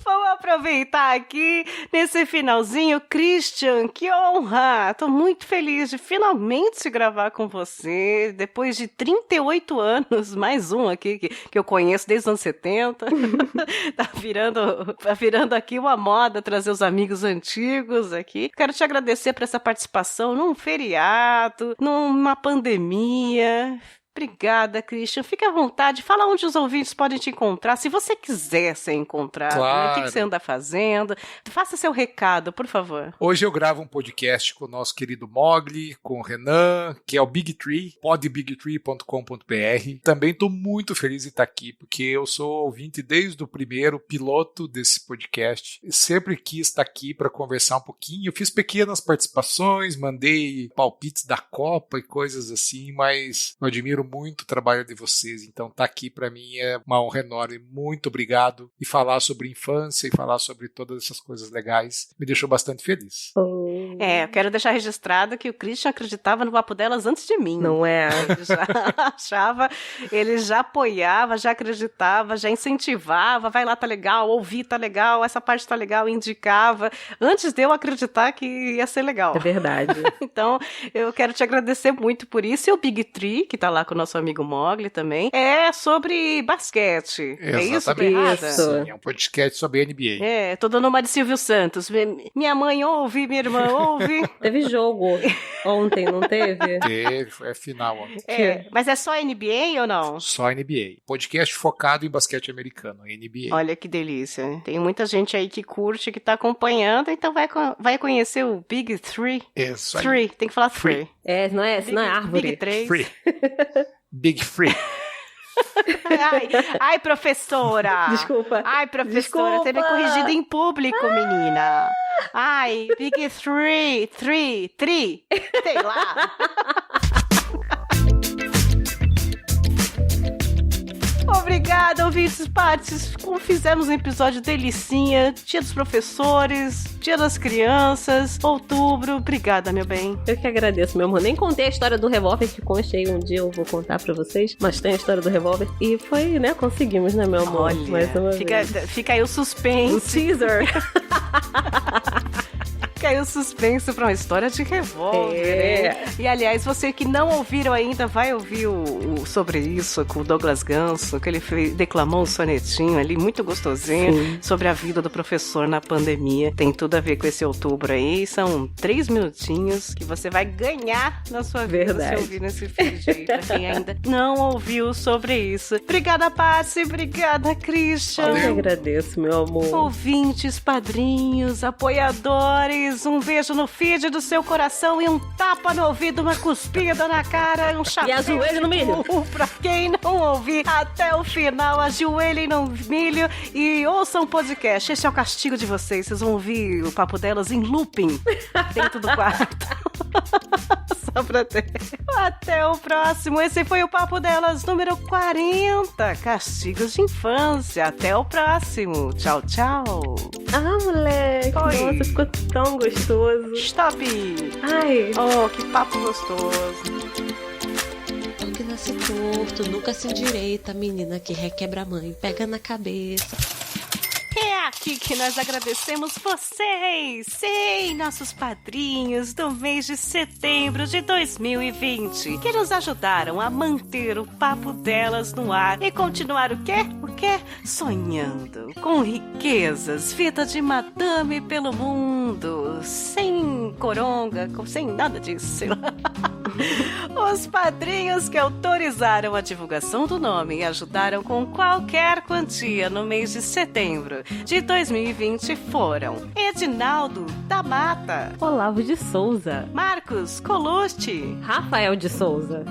Vamos aproveitar aqui nesse finalzinho. Christian, que honra! Tô muito feliz de finalmente gravar com você, depois de 38 anos, mais um aqui que eu conheço desde os anos 70. Tá virando aqui uma moda trazer os amigos antigos aqui. Quero te agradecer por essa participação num feriado, numa pandemia. Obrigada, Christian. Fique à vontade. Fala onde os ouvintes podem te encontrar. Se você quiser ser encontrado, claro. Né? O que você anda fazendo? Faça seu recado, por favor. Hoje eu gravo um podcast com o nosso querido Mogli, com o Renan, que é o Big Tree, podbigtree.com.br. Também estou muito feliz de estar aqui, porque eu sou ouvinte desde o primeiro piloto desse podcast. Eu sempre quis estar aqui para conversar um pouquinho. Eu fiz pequenas participações, mandei palpites da Copa e coisas assim, mas eu admiro muito o trabalho de vocês, então tá aqui pra mim é uma honra enorme, muito obrigado, e falar sobre infância e falar sobre todas essas coisas legais me deixou bastante feliz. Eu quero deixar registrado que o Christian acreditava no papo delas antes de mim. Não é? Ele já achava, ele já apoiava, já acreditava, já incentivava, vai lá, tá legal, ouvir tá legal, essa parte tá legal, indicava, antes de eu acreditar que ia ser legal. É verdade. Então, eu quero te agradecer muito por isso, e o Big Tree, que tá lá com o nosso amigo Mogli também, é sobre basquete. Exatamente. É isso, Guerrada? Sim, é um podcast sobre NBA. Tô dando uma de Silvio Santos. Minha mãe ouve, minha irmã ouve. Teve jogo ontem, não teve? Teve, foi a final ontem. Mas é só NBA ou não? Só NBA. Podcast focado em basquete americano, NBA. Olha que delícia. Tem muita gente aí que curte, que tá acompanhando, então vai conhecer o Big Three. Isso aí. Three, tem que falar three. Não é árvore. Big 3. Free. Big Free. Ai, professora. Desculpa. Ai, professora, você me corrigido em público, menina. Ai, Big Three, sei lá. Obrigada, ouvintes partes. Fizemos um episódio delicinha. Dia dos professores, Dia das crianças, outubro. Obrigada, meu bem. Eu que agradeço, meu amor. Nem contei a história do revólver, que consta aí, um dia eu vou contar pra vocês. Mas tem a história do revólver. E foi, né? Conseguimos, né, meu amor? Olha, mais uma vez. Fica aí o suspense. O teaser. Fica aí o suspense pra uma história de revólver, hein? E aliás, você que não ouviram ainda, vai ouvir sobre isso com o Douglas Ganso, que ele declamou um sonetinho ali, muito gostosinho, sobre a vida do professor na pandemia. Tem tudo a ver com esse outubro aí. São 3 minutinhos que você vai ganhar na sua vida se ouvir nesse feed aí, pra quem ainda não ouviu sobre isso. Obrigada, Paty. Obrigada, Christian. Eu agradeço, meu amor. Ouvintes, padrinhos, apoiadores, um beijo no feed do seu coração e um tapa no ouvido, uma cuspida na cara, um chapéu. E ajoelho no milho. Pra quem não ouvir até o final, ajoelhem no milho e ouçam o podcast. Esse é o castigo de vocês. Vocês vão ouvir o Papo Delas em looping dentro do quarto. Só pra ter. Até o próximo. Esse foi o Papo Delas número 40. Castigos de infância. Até o próximo. Tchau, tchau. Moleque. Oi. Nossa, ficou tão gostoso. Stop. Ai. Oh, que papo gostoso. O que nasce torto, nunca se endireita. Menina que requebra a mãe, pega na cabeça. É aqui que nós agradecemos vocês, sim, nossos padrinhos do mês de setembro de 2020, que nos ajudaram a manter o Papo Delas no ar e continuar o quê? O quê? Sonhando com riquezas, vida de madame pelo mundo, sem coronga, sem nada disso, sei lá. Os padrinhos que autorizaram a divulgação do nome e ajudaram com qualquer quantia no mês de setembro de 2020 foram Edinaldo da Mata, Olavo de Souza, Marcos Colucci, Rafael de Souza.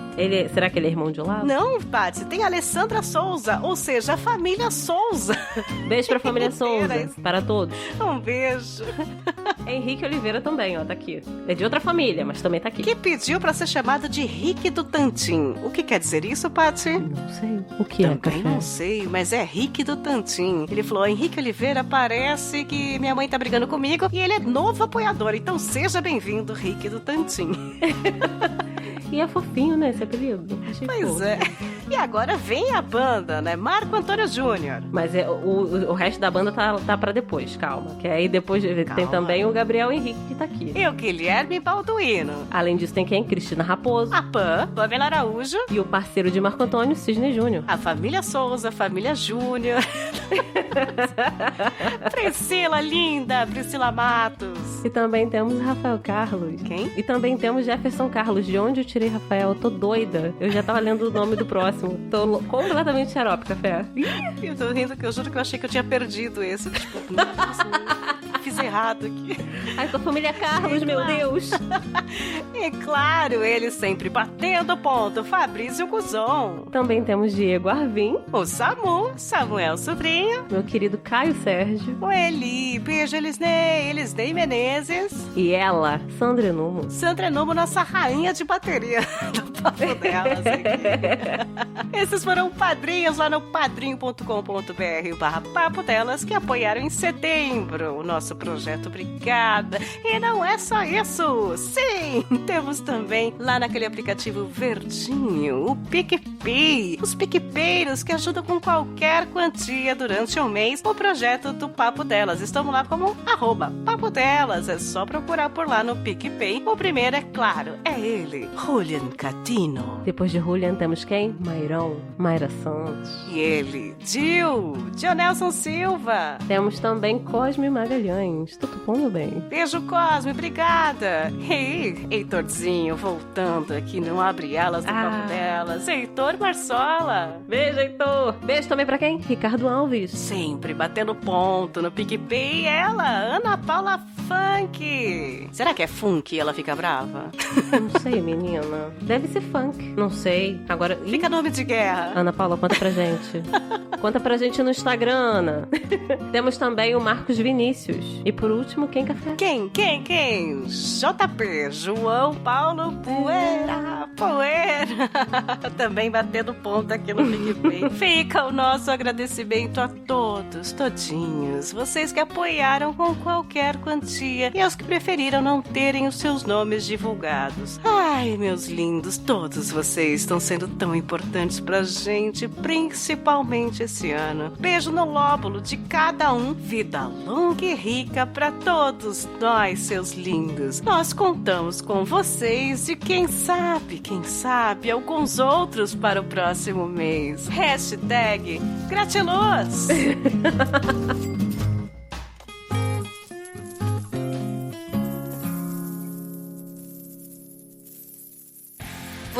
Será que ele é irmão de Olavo? Não, Paty, tem Alessandra Souza, ou seja, a família Souza. Beijo pra família Souza, para todos. Um beijo. Henrique Oliveira também, ó, tá aqui. É de outra família, mas também tá aqui. Que pediu pra ser chamado de Rick do Tantim. O que quer dizer isso, Paty? Não sei. O que Também não sei, mas é Rick do Tantim. Ele falou, Henrique Oliveira, parece que minha mãe tá brigando comigo e ele é novo apoiador, então seja bem-vindo, Rick do Tantim. E é fofinho, né, esse apelido? Pois é. E agora vem a banda, né? Marco Antônio Júnior. Mas o resto da banda tá pra depois, calma. Que aí depois tem também o Gabriel Henrique que tá aqui. E o Guilherme Balduino. Além disso tem quem? Cristina Raposo. A Pan, Pamela Araújo. E o parceiro de Marco Antônio, Cisne Júnior. A família Souza, a família Júnior. Priscila linda, Priscila Matos. E também temos Rafael Carlos. Quem? E também temos Jefferson Carlos. De onde eu tirei Rafael? Eu tô doida. Eu já tava lendo o nome do próximo. Tô completamente xarope, café. Eu tô rindo que eu juro que eu achei que eu tinha perdido esse. Tipo, nossa, fiz errado aqui. Ai, tua família Carlos, meu Deus. E claro, ele sempre batendo ponto. Fabrício Guzon. Também temos Diego Arvim. O Samu, Samuel Sobrinho. Meu querido Caio Sérgio. O Eli, beijo Elisnei Menezes. E ela, Sandra Enumo. Sandra Enumo, nossa rainha de bateria do Papo Delas aqui. Esses foram padrinhos lá no padrinho.com.br/Papo Delas que apoiaram em setembro o nosso projeto. Obrigada. E não é só isso. Sim, temos também lá naquele aplicativo verdinho, o PicPay. Os PicPeiros que ajudam com qualquer quantia durante um mês o projeto do Papo Delas. Estamos lá como @Papo Delas. É só procurar por lá no PicPay. O primeiro, é claro, é ele, Julian Catino. Depois de Julian temos quem? Mayra Santos. E ele, Dionelson Silva. Temos também Cosme Magalhães. Tudo bom, meu bem? Beijo, Cosme, obrigada. E Heitorzinho, voltando aqui no Abre Alas do Papo Delas. Heitor Marsola. Beijo, Heitor. Beijo também pra quem? Ricardo Alves. Sempre batendo ponto no PicPay. Ela, Ana Paula Funk. Será que é funk e ela fica brava? Não sei, menina. Deve ser funk. Não sei. Agora... Fica nome de guerra. Ana Paula, conta pra gente. Conta pra gente no Instagram, Ana. Temos também o Marcos Vinícius. E por último, quem, café? Quem? JP, João Paulo Poeira. Também batendo ponto aqui no PicPay. Fica o nosso agradecimento a todos, todinhos. Vocês que apoiaram com qualquer quantia e aos que preferiram não terem os seus nomes divulgados. Ai, meus lindos, Todos vocês estão sendo tão importantes pra gente, principalmente esse ano. Beijo no lóbulo de cada um. Vida longa e rica pra todos nós, seus lindos. Nós contamos com vocês e quem sabe, alguns outros para o próximo mês. Hashtag Gratiluz!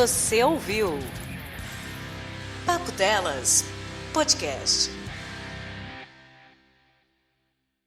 Você ouviu Papo Delas Podcast.